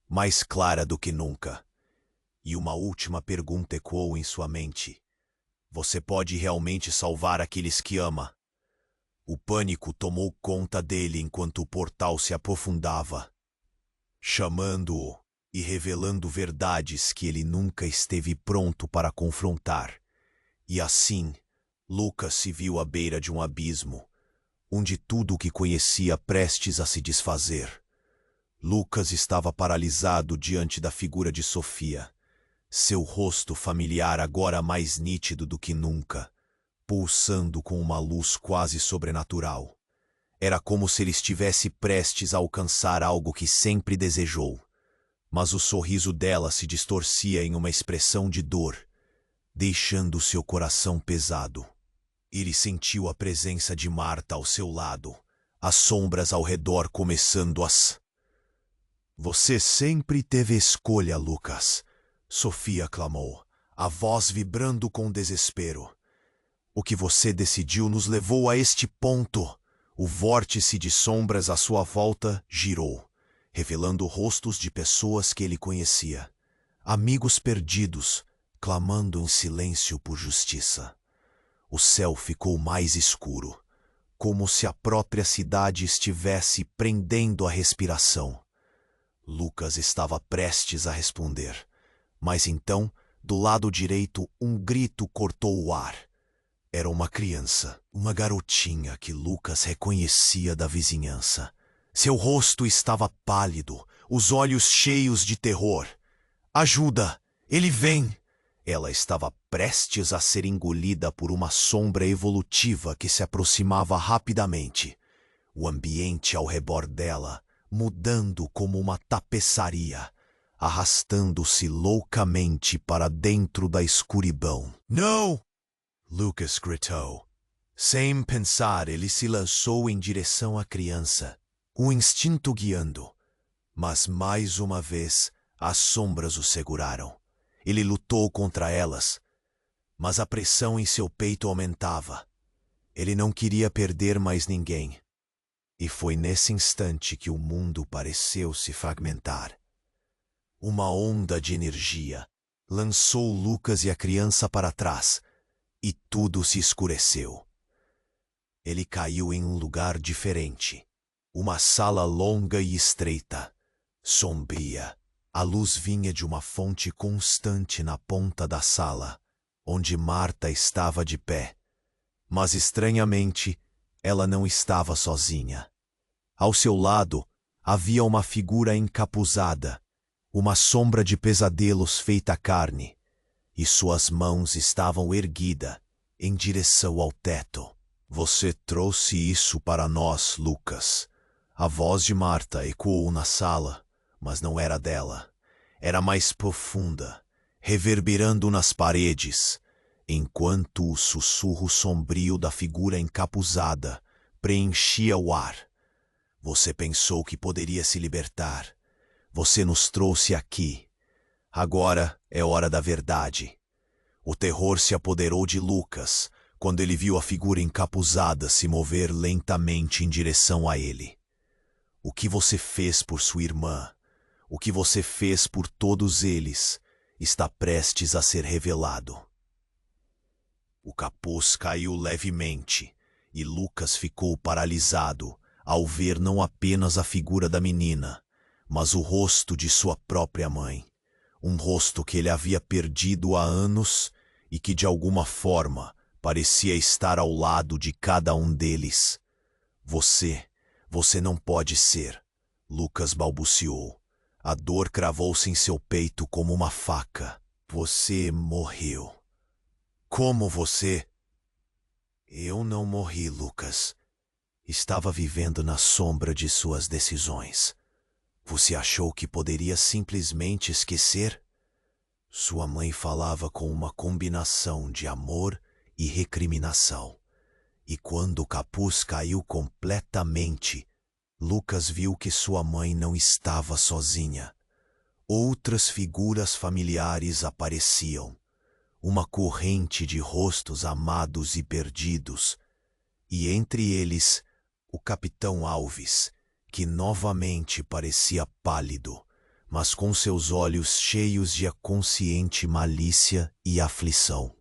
mais clara do que nunca. E uma última pergunta ecoou em sua mente. Você pode realmente salvar aqueles que ama? O pânico tomou conta dele enquanto o portal se aprofundava, chamando-o e revelando verdades que ele nunca esteve pronto para confrontar. E assim, Lucas se viu à beira de um abismo, onde tudo o que conhecia prestes a se desfazer. Lucas estava paralisado diante da figura de Sofia, seu rosto familiar agora mais nítido do que nunca, pulsando com uma luz quase sobrenatural. Era como se ele estivesse prestes a alcançar algo que sempre desejou. Mas o sorriso dela se distorcia em uma expressão de dor, deixando seu coração pesado. Ele sentiu a presença de Marta ao seu lado, as sombras ao redor começando a... Você sempre teve escolha, Lucas, Sofia clamou, a voz vibrando com desespero. O que você decidiu nos levou a este ponto. O vórtice de sombras à sua volta girou, revelando rostos de pessoas que ele conhecia, amigos perdidos, clamando em silêncio por justiça. O céu ficou mais escuro, como se a própria cidade estivesse prendendo a respiração. Lucas estava prestes a responder, mas então, do lado direito, um grito cortou o ar. Era uma criança, uma garotinha que Lucas reconhecia da vizinhança. Seu rosto estava pálido, os olhos cheios de terror. Ajuda! Ele vem! Ela estava prestes a ser engolida por uma sombra evolutiva que se aproximava rapidamente. O ambiente ao redor dela, mudando como uma tapeçaria, arrastando-se loucamente para dentro da escuridão. Não! Lucas gritou. Sem pensar, ele se lançou em direção à criança, o instinto guiando. Mas mais uma vez, as sombras o seguraram. Ele lutou contra elas, mas a pressão em seu peito aumentava. Ele não queria perder mais ninguém. E foi nesse instante que o mundo pareceu se fragmentar. Uma onda de energia lançou Lucas e a criança para trás, e tudo se escureceu. Ele caiu em um lugar diferente. Uma sala longa e estreita, sombria. A luz vinha de uma fonte constante na ponta da sala, onde Marta estava de pé. Mas, estranhamente, ela não estava sozinha. Ao seu lado, havia uma figura encapuzada, uma sombra de pesadelos feita carne, e suas mãos estavam erguidas em direção ao teto. Você trouxe isso para nós, Lucas. A voz de Marta ecoou na sala, mas não era dela. Era mais profunda, reverberando nas paredes, enquanto o sussurro sombrio da figura encapuzada preenchia o ar. Você pensou que poderia se libertar. Você nos trouxe aqui. Agora é hora da verdade. O terror se apoderou de Lucas quando ele viu a figura encapuzada se mover lentamente em direção a ele. O que você fez por sua irmã, o que você fez por todos eles, está prestes a ser revelado. O capuz caiu levemente e Lucas ficou paralisado ao ver não apenas a figura da menina, mas o rosto de sua própria mãe. Um rosto que ele havia perdido há anos e que de alguma forma parecia estar ao lado de cada um deles. Você não pode ser, Lucas balbuciou. A dor cravou-se em seu peito como uma faca. Você morreu. Como você? Eu não morri, Lucas. Estava vivendo na sombra de suas decisões. Você achou que poderia simplesmente esquecer? Sua mãe falava com uma combinação de amor e recriminação. E quando o capuz caiu completamente, Lucas viu que sua mãe não estava sozinha. Outras figuras familiares apareciam. Uma corrente de rostos amados e perdidos. E entre eles, o capitão Alves, que novamente parecia pálido, mas com seus olhos cheios de consciente malícia e aflição.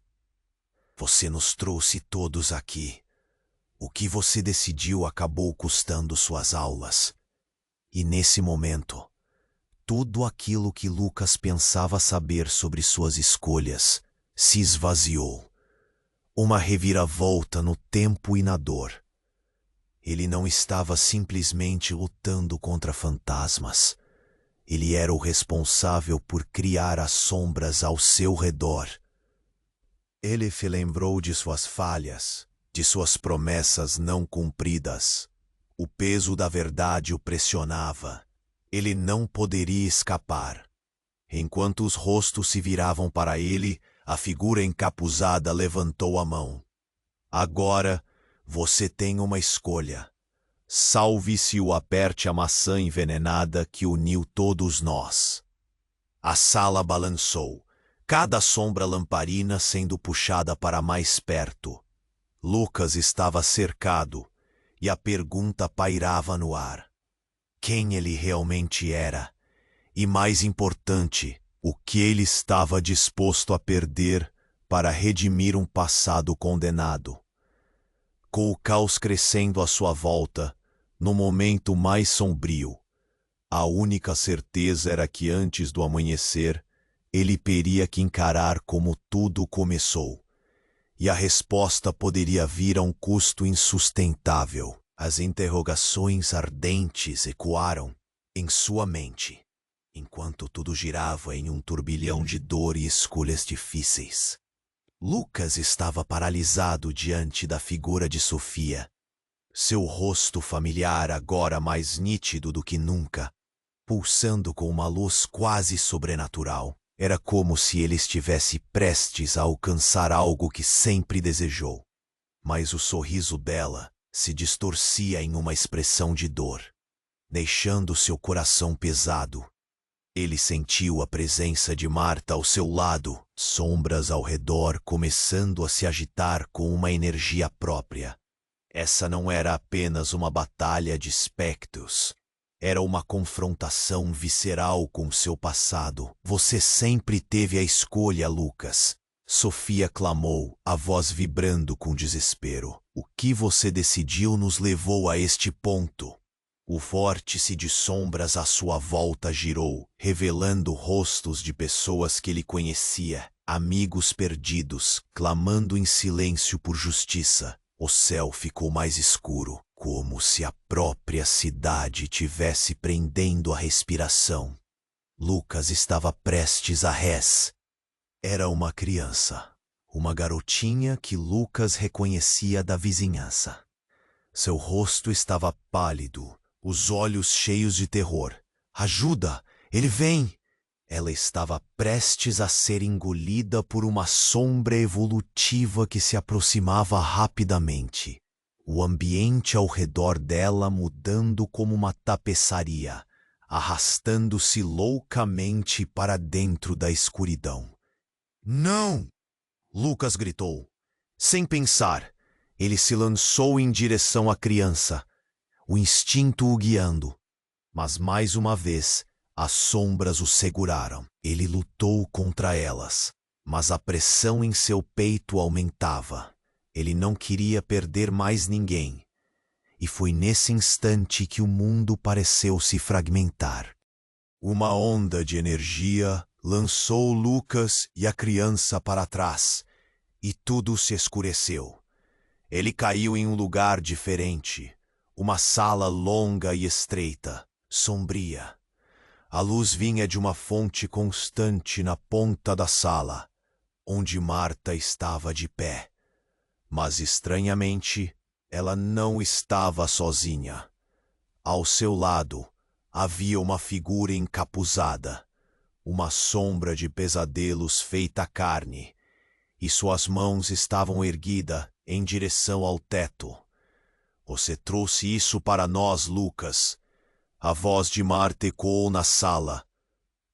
Você nos trouxe todos aqui. O que você decidiu acabou custando suas aulas. E nesse momento, tudo aquilo que Lucas pensava saber sobre suas escolhas se esvaziou. Uma reviravolta no tempo e na dor. Ele não estava simplesmente lutando contra fantasmas. Ele era o responsável por criar as sombras ao seu redor. Ele se lembrou de suas falhas, de suas promessas não cumpridas. O peso da verdade o pressionava. Ele não poderia escapar. Enquanto os rostos se viravam para ele, a figura encapuzada levantou a mão. Agora, você tem uma escolha. Salve-se ou aperte a maçã envenenada que uniu todos nós. A sala balançou, cada sombra lamparina sendo puxada para mais perto. Lucas estava cercado, e a pergunta pairava no ar. quem ele realmente era e, mais importante, o que ele estava disposto a perder para redimir um passado condenado. Com o caos crescendo à sua volta, no momento mais sombrio, a única certeza era que antes do amanhecer, ele teria que encarar como tudo começou. E a resposta poderia vir a um custo insustentável. As interrogações ardentes ecoaram em sua mente, enquanto tudo girava em um turbilhão de dor e escolhas difíceis. Lucas estava paralisado diante da figura de Sofia. Seu rosto familiar agora mais nítido do que nunca, pulsando com uma luz quase sobrenatural. Era como se ele estivesse prestes a alcançar algo que sempre desejou. Mas o sorriso dela se distorcia em uma expressão de dor, deixando seu coração pesado. Ele sentiu a presença de Marta ao seu lado, sombras ao redor começando a se agitar com uma energia própria. Essa não era apenas uma batalha de espectros. Era uma confrontação visceral com seu passado. Você sempre teve a escolha, Lucas. Sofia clamou, a voz vibrando com desespero. O que você decidiu nos levou a este ponto. O vórtice de sombras à sua volta girou, revelando rostos de pessoas que ele conhecia, amigos perdidos, clamando em silêncio por justiça. O céu ficou mais escuro, como se a própria cidade tivesse prendendo a respiração. Lucas estava prestes a res. Era uma criança, uma garotinha que Lucas reconhecia da vizinhança. Seu rosto estava pálido, os olhos cheios de terror. Ajuda! Ele vem! Ela estava prestes a ser engolida por uma sombra evolutiva que se aproximava rapidamente. O ambiente ao redor dela mudando como uma tapeçaria, arrastando-se loucamente para dentro da escuridão. Não! Lucas gritou. Sem pensar, ele se lançou em direção à criança, o instinto o guiando. Mas mais uma vez, as sombras o seguraram. Ele lutou contra elas, mas a pressão em seu peito aumentava. Ele não queria perder mais ninguém. E foi nesse instante que o mundo pareceu se fragmentar. Uma onda de energia lançou Lucas e a criança para trás, e tudo se escureceu. Ele caiu em um lugar diferente, uma sala longa e estreita, sombria. A luz vinha de uma fonte constante na ponta da sala, onde Marta estava de pé. Mas, estranhamente, ela não estava sozinha. Ao seu lado, havia uma figura encapuzada, uma sombra de pesadelos feita carne, e suas mãos estavam erguidas em direção ao teto. Você trouxe isso para nós, Lucas. A voz de Marta ecoou na sala,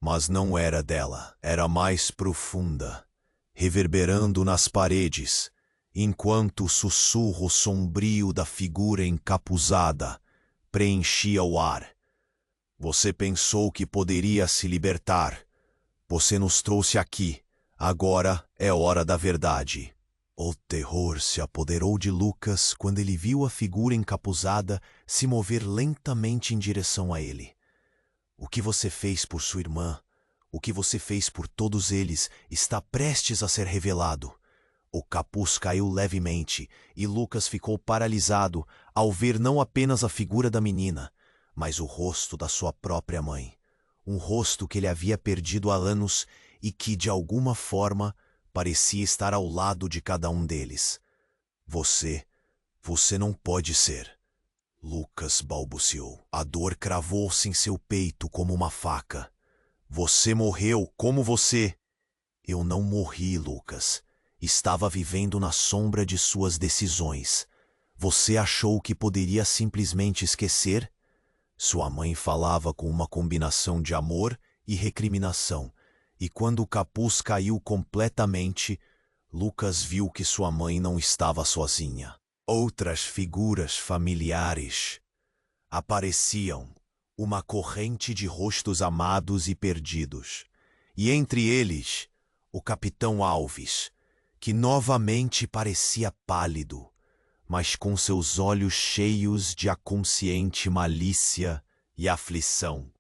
mas não era dela, era mais profunda, reverberando nas paredes, enquanto o sussurro sombrio da figura encapuzada preenchia o ar. Você pensou que poderia se libertar. Você nos trouxe aqui. Agora é hora da verdade. O terror se apoderou de Lucas quando ele viu a figura encapuzada se mover lentamente em direção a ele. O que você fez por sua irmã, o que você fez por todos eles, está prestes a ser revelado. O capuz caiu levemente e Lucas ficou paralisado ao ver não apenas a figura da menina, mas o rosto da sua própria mãe. Um rosto que ele havia perdido há anos e que, de alguma forma, parecia estar ao lado de cada um deles. Você não pode ser. Lucas balbuciou. A dor cravou-se em seu peito como uma faca. Você morreu como você. Eu não morri, Lucas. Estava vivendo na sombra de suas decisões. Você achou que poderia simplesmente esquecer? Sua mãe falava com uma combinação de amor e recriminação, e quando o capuz caiu completamente, Lucas viu que sua mãe não estava sozinha. Outras figuras familiares apareciam, uma corrente de rostos amados e perdidos, e entre eles, o capitão Alves, que novamente parecia pálido, mas com seus olhos cheios de aconsciente malícia e aflição.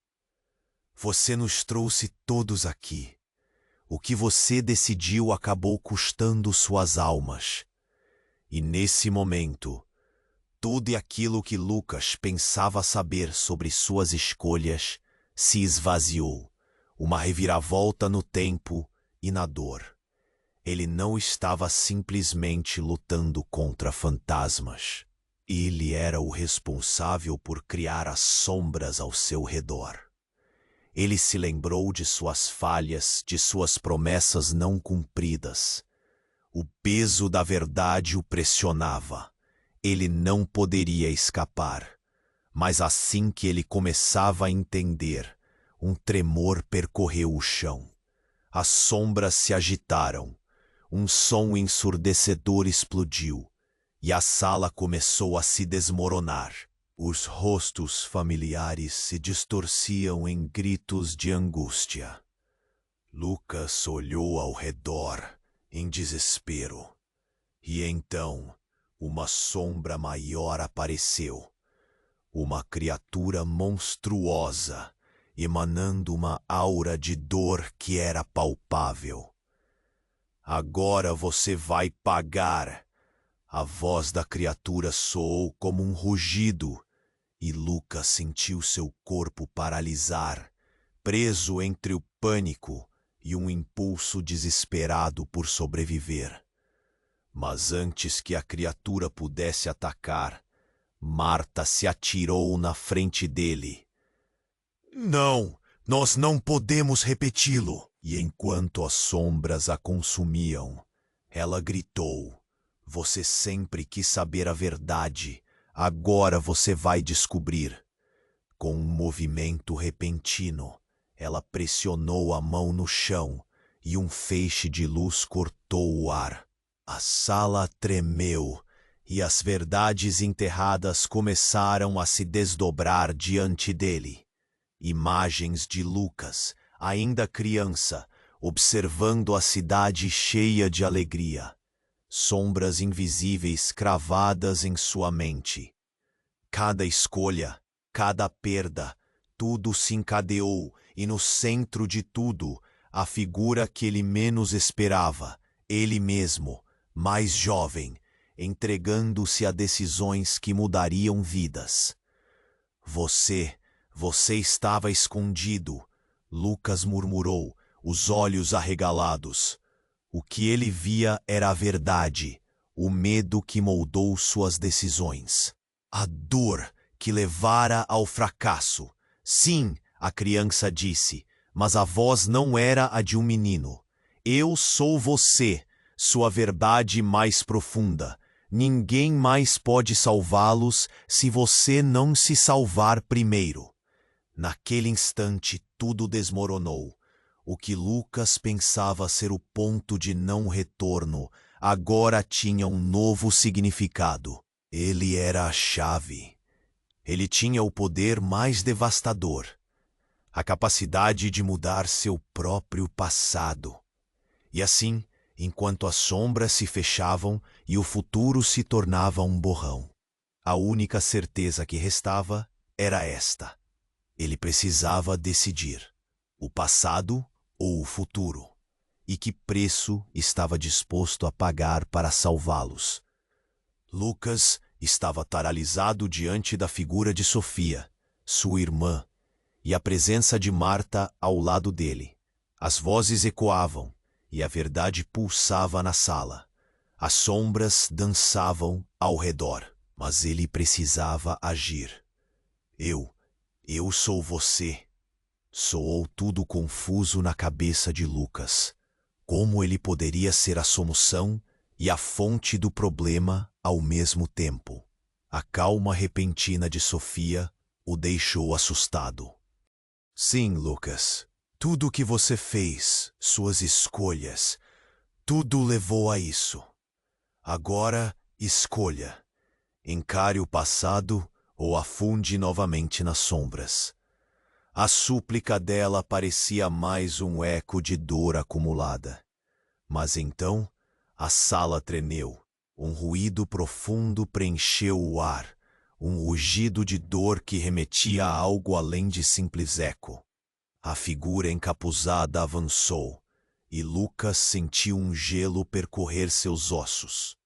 Você nos trouxe todos aqui. O que você decidiu acabou custando suas almas. E nesse momento, tudo aquilo que Lucas pensava saber sobre suas escolhas se esvaziou, uma reviravolta no tempo e na dor. Ele não estava simplesmente lutando contra fantasmas. Ele era o responsável por criar as sombras ao seu redor. Ele se lembrou de suas falhas, de suas promessas não cumpridas. O peso da verdade o pressionava. Ele não poderia escapar. Mas assim que ele começava a entender, um tremor percorreu o chão. As sombras se agitaram. Um som ensurdecedor explodiu, e a sala começou a se desmoronar. Os rostos familiares se distorciam em gritos de angústia. Lucas olhou ao redor, em desespero. E então, uma sombra maior apareceu. Uma criatura monstruosa, emanando uma aura de dor que era palpável. Agora você vai pagar. A voz da criatura soou como um rugido, e Lucas sentiu seu corpo paralisar, preso entre o pânico e um impulso desesperado por sobreviver. Mas antes que a criatura pudesse atacar, Marta se atirou na frente dele. Não, nós não podemos repeti-lo. E enquanto as sombras a consumiam, ela gritou: Você sempre quis saber a verdade, agora você vai descobrir. Com um movimento repentino, ela pressionou a mão no chão e um feixe de luz cortou o ar. A sala tremeu e as verdades enterradas começaram a se desdobrar diante dele. Imagens de Lucas, ainda criança, observando a cidade cheia de alegria. Sombras invisíveis cravadas em sua mente. Cada escolha, cada perda, tudo se encadeou e no centro de tudo, a figura que ele menos esperava, ele mesmo, mais jovem, entregando-se a decisões que mudariam vidas. Você estava escondido, Lucas murmurou, os olhos arregalados. O que ele via era a verdade, o medo que moldou suas decisões. A dor que levara ao fracasso. Sim, a criança disse, mas a voz não era a de um menino. Eu sou você, sua verdade mais profunda. Ninguém mais pode salvá-los se você não se salvar primeiro. Naquele instante, tudo desmoronou. O que Lucas pensava ser o ponto de não retorno, agora tinha um novo significado. Ele era a chave. Ele tinha o poder mais devastador, a capacidade de mudar seu próprio passado. E assim, enquanto as sombras se fechavam e o futuro se tornava um borrão, a única certeza que restava era esta. Ele precisava decidir, o passado ou o futuro, e que preço estava disposto a pagar para salvá-los. Lucas estava paralisado diante da figura de Sofia, sua irmã, e a presença de Marta ao lado dele. As vozes ecoavam, e a verdade pulsava na sala. As sombras dançavam ao redor, mas ele precisava agir. Eu sou você. Soou tudo confuso na cabeça de Lucas. Como ele poderia ser a solução e a fonte do problema ao mesmo tempo? A calma repentina de Sofia o deixou assustado. Sim, Lucas. Tudo o que você fez, suas escolhas, tudo levou a isso. Agora, escolha. Encare o passado ou afunde novamente nas sombras. A súplica dela parecia mais um eco de dor acumulada. Mas então, a sala tremeu. Um ruído profundo preencheu o ar, um rugido de dor que remetia a algo além de simples eco. A figura encapuzada avançou, e Lucas sentiu um gelo percorrer seus ossos.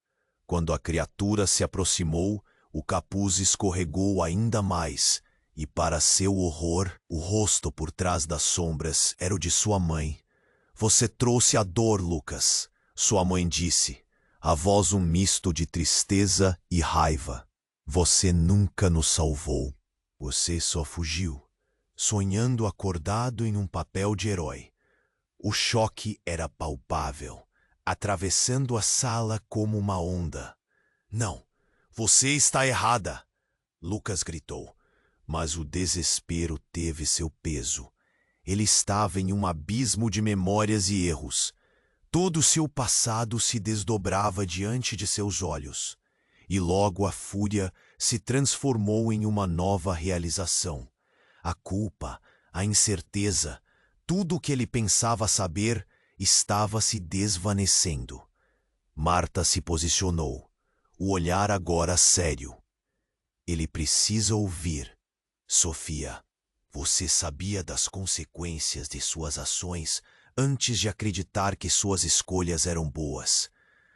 Quando a criatura se aproximou, o capuz escorregou ainda mais, e para seu horror, o rosto por trás das sombras era o de sua mãe. "Você trouxe a dor, Lucas", sua mãe disse, a voz um misto de tristeza e raiva. "Você nunca nos salvou. Você só fugiu, sonhando acordado em um papel de herói." O choque era palpável, atravessando a sala como uma onda. "Não, você está errada!" Lucas gritou, mas o desespero teve seu peso. Ele estava em um abismo de memórias e erros. Todo o seu passado se desdobrava diante de seus olhos, e logo a fúria se transformou em uma nova realização. A culpa, a incerteza, tudo o que ele pensava saber estava se desvanecendo. Marta se posicionou, o olhar agora sério. "Ele precisa ouvir. Sofia, você sabia das consequências de suas ações antes de acreditar que suas escolhas eram boas."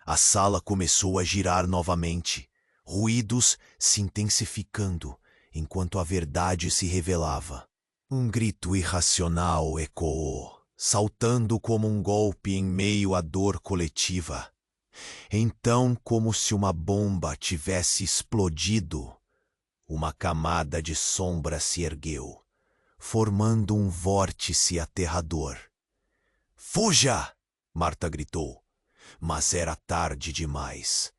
A sala começou a girar novamente, ruídos se intensificando enquanto a verdade se revelava. Um grito irracional ecoou, saltando como um golpe em meio à dor coletiva. Então, como se uma bomba tivesse explodido, uma camada de sombra se ergueu, formando um vórtice aterrador. "Fuja!" Marta gritou, mas era tarde demais.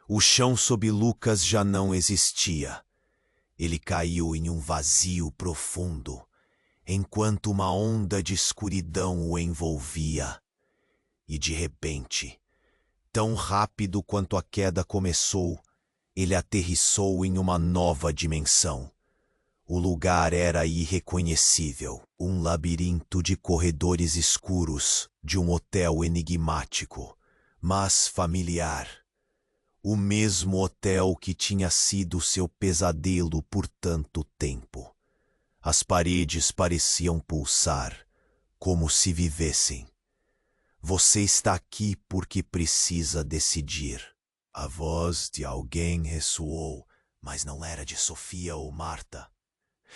O chão sob Lucas já não existia. Ele caiu em um vazio profundo, enquanto uma onda de escuridão o envolvia. E de repente, tão rápido quanto a queda começou, ele aterrissou em uma nova dimensão. O lugar era irreconhecível, um labirinto de corredores escuros de um hotel enigmático, mas familiar. O mesmo hotel que tinha sido seu pesadelo por tanto tempo. As paredes pareciam pulsar, como se vivessem. "Você está aqui porque precisa decidir." A voz de alguém ressoou, mas não era de Sofia ou Marta.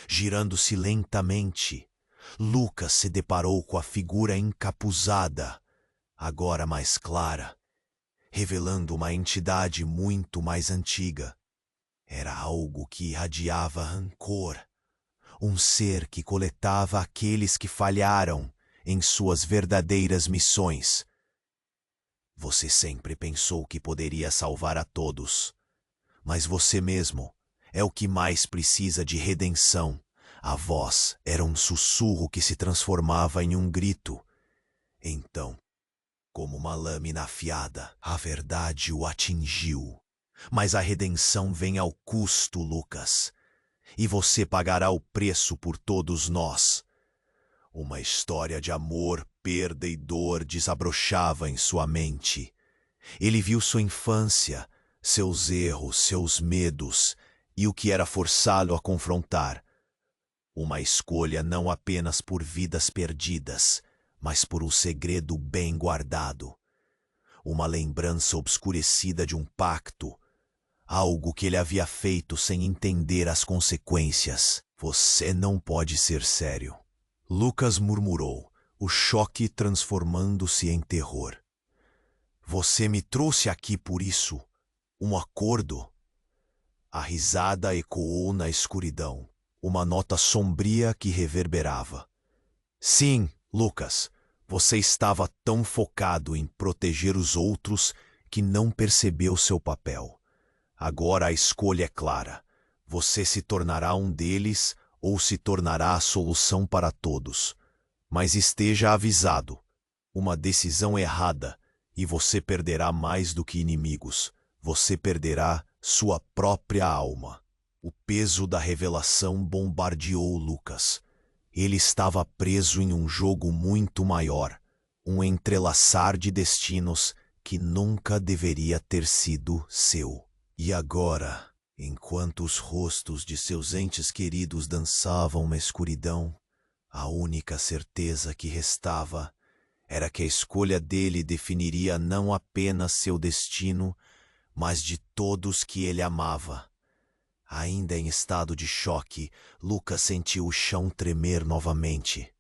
Girando-se lentamente, Lucas se deparou com a figura encapuzada, agora mais clara, revelando uma entidade muito mais antiga. Era algo que irradiava rancor, um ser que coletava aqueles que falharam em suas verdadeiras missões. "Você sempre pensou que poderia salvar a todos, mas você mesmo é o que mais precisa de redenção." A voz era um sussurro que se transformava em um grito. Então, como uma lâmina afiada, a verdade o atingiu. "Mas a redenção vem ao custo, Lucas, e você pagará o preço por todos nós." Uma história de amor, perda e dor desabrochava em sua mente. Ele viu sua infância, seus erros, seus medos e o que era forçado a confrontar. Uma escolha não apenas por vidas perdidas, mas por um segredo bem guardado. Uma lembrança obscurecida de um pacto, algo que ele havia feito sem entender as consequências. "Você não pode ser sério." Lucas murmurou, o choque transformando-se em terror. "Você me trouxe aqui por isso? Um acordo?" A risada ecoou na escuridão, uma nota sombria que reverberava. "Sim, Lucas, você estava tão focado em proteger os outros que não percebeu seu papel. Agora a escolha é clara. Você se tornará um deles ou se tornará a solução para todos. Mas esteja avisado, uma decisão errada e você perderá mais do que inimigos. Você perderá sua própria alma." O peso da revelação bombardeou Lucas. Ele estava preso em um jogo muito maior, um entrelaçar de destinos que nunca deveria ter sido seu. E agora, enquanto os rostos de seus entes queridos dançavam na escuridão, a única certeza que restava era que a escolha dele definiria não apenas seu destino, mas de todos que ele amava. Ainda em estado de choque, Lucas sentiu o chão tremer novamente.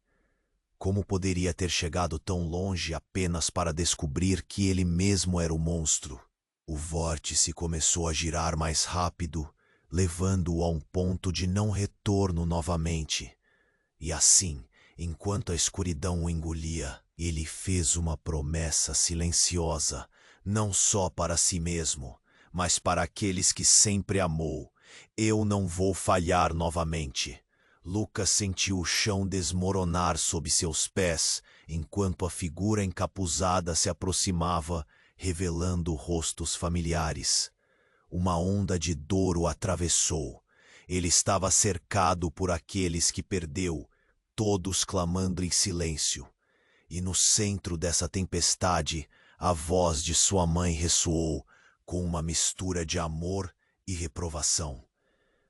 Como poderia ter chegado tão longe apenas para descobrir que ele mesmo era o monstro? O vórtice começou a girar mais rápido, levando-o a um ponto de não retorno novamente. E assim, enquanto a escuridão o engolia, ele fez uma promessa silenciosa, não só para si mesmo, mas para aqueles que sempre amou. Eu não vou falhar novamente. Lucas sentiu o chão desmoronar sob seus pés, enquanto a figura encapuzada se aproximava, revelando rostos familiares. Uma onda de dor o atravessou. Ele estava cercado por aqueles que perdeu, todos clamando em silêncio. E no centro dessa tempestade, a voz de sua mãe ressoou, com uma mistura de amor e reprovação.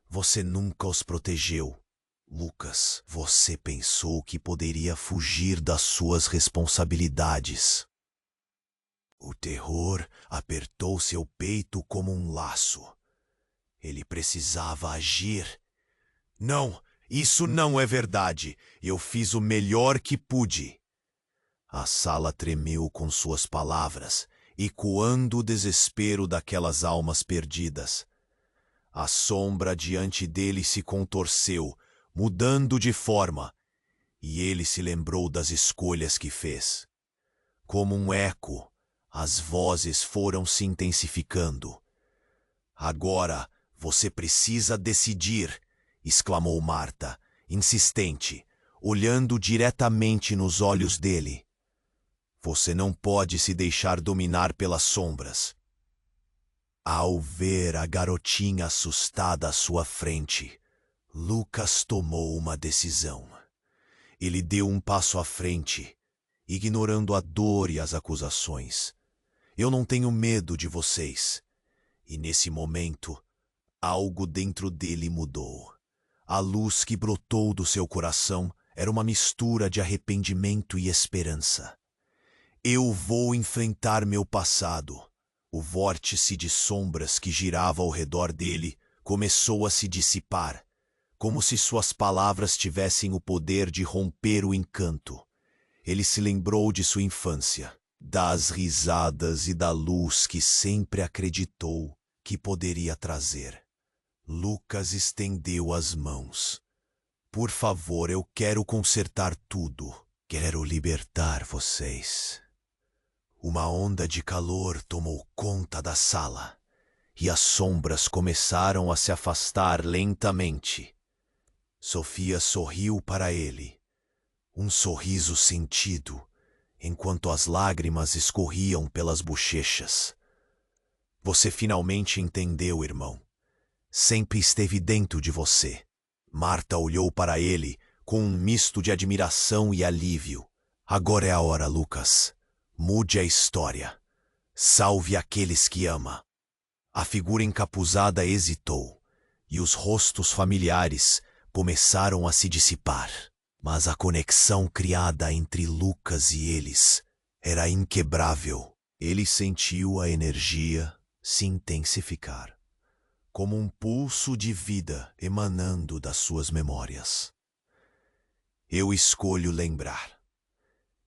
Você nunca os protegeu. Lucas, você pensou que poderia fugir das suas responsabilidades. O terror apertou seu peito como um laço. Ele precisava agir. Não, isso não é verdade. Eu fiz o melhor que pude. A sala tremeu com suas palavras, ecoando o desespero daquelas almas perdidas. A sombra diante dele se contorceu, mudando de forma, e ele se lembrou das escolhas que fez. Como um eco, as vozes foram se intensificando. Agora você precisa decidir, exclamou Marta, insistente, olhando diretamente nos olhos dele. Você não pode se deixar dominar pelas sombras. Ao ver a garotinha assustada à sua frente, Lucas tomou uma decisão. Ele deu um passo à frente, ignorando a dor e as acusações. Eu não tenho medo de vocês. E nesse momento, algo dentro dele mudou. A luz que brotou do seu coração era uma mistura de arrependimento e esperança. Eu vou enfrentar meu passado. O vórtice de sombras que girava ao redor dele começou a se dissipar, como se suas palavras tivessem o poder de romper o encanto. Ele se lembrou de sua infância, das risadas e da luz que sempre acreditou que poderia trazer. Lucas estendeu as mãos. Por favor, eu quero consertar tudo. Quero libertar vocês. Uma onda de calor tomou conta da sala, e as sombras começaram a se afastar lentamente. Sofia sorriu para ele, um sorriso sentido, enquanto as lágrimas escorriam pelas bochechas. Você finalmente entendeu, irmão. Sempre esteve dentro de você. Marta olhou para ele com um misto de admiração e alívio. Agora é a hora, Lucas. Mude a história. Salve aqueles que ama. A figura encapuzada hesitou, e os rostos familiares começaram a se dissipar. Mas a conexão criada entre Lucas e eles era inquebrável. Ele sentiu a energia se intensificar, como um pulso de vida emanando das suas memórias. Eu escolho lembrar.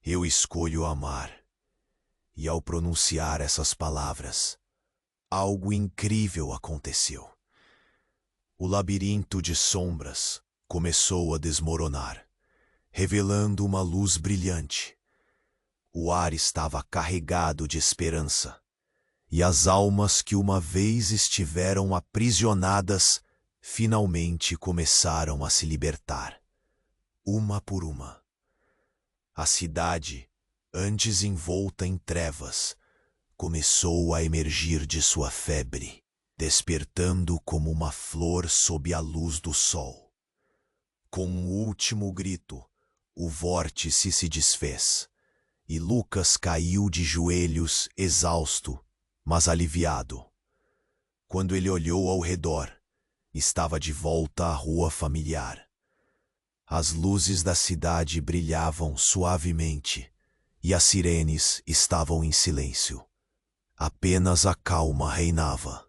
Eu escolho amar. E ao pronunciar essas palavras, algo incrível aconteceu. O labirinto de sombras começou a desmoronar, revelando uma luz brilhante. O ar estava carregado de esperança, e as almas que uma vez estiveram aprisionadas finalmente começaram a se libertar, uma por uma. A cidade, antes envolta em trevas, começou a emergir de sua febre, despertando como uma flor sob a luz do sol. Com um último grito, o vórtice se desfez, e Lucas caiu de joelhos, exausto, mas aliviado. Quando ele olhou ao redor, estava de volta à rua familiar. As luzes da cidade brilhavam suavemente, e as sirenes estavam em silêncio. Apenas a calma reinava.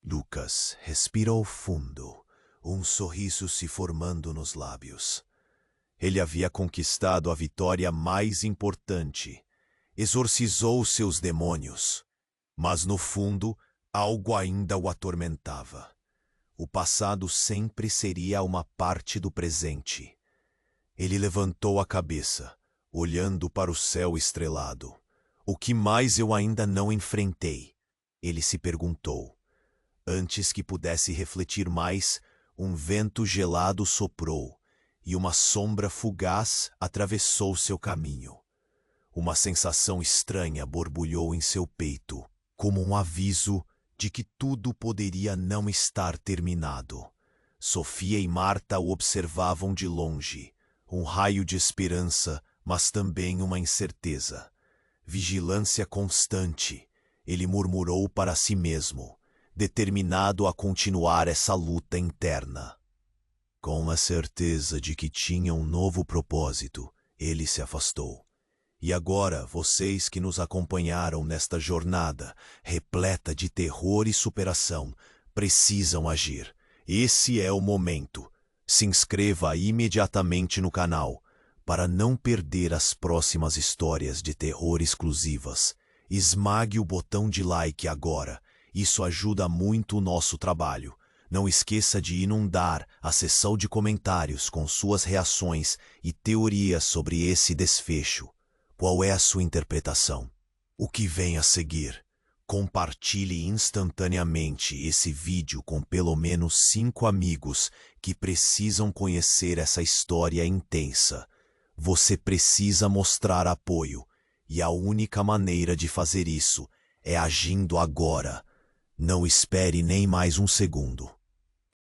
Lucas respirou fundo, um sorriso se formando nos lábios. Ele havia conquistado a vitória mais importante, exorcizou seus demônios, mas no fundo algo ainda o atormentava. O passado sempre seria uma parte do presente. Ele levantou a cabeça, olhando para o céu estrelado. O que mais eu ainda não enfrentei? Ele se perguntou. Antes que pudesse refletir mais, um vento gelado soprou, e uma sombra fugaz atravessou seu caminho. Uma sensação estranha borbulhou em seu peito, como um aviso de que tudo poderia não estar terminado. Sofia e Marta o observavam de longe, um raio de esperança, mas também uma incerteza. Vigilância constante, ele murmurou para si mesmo, determinado a continuar essa luta interna. Com a certeza de que tinha um novo propósito, ele se afastou. E agora, vocês que nos acompanharam nesta jornada, repleta de terror e superação, precisam agir. Esse é o momento. Se inscreva imediatamente no canal, para não perder as próximas histórias de terror exclusivas. Esmague o botão de like agora, isso ajuda muito o nosso trabalho. Não esqueça de inundar a seção de comentários com suas reações e teorias sobre esse desfecho. Qual é a sua interpretação? O que vem a seguir? Compartilhe instantaneamente esse vídeo com pelo menos 5 amigos que precisam conhecer essa história intensa. Você precisa mostrar apoio, e a única maneira de fazer isso é agindo agora. Não espere nem mais um segundo.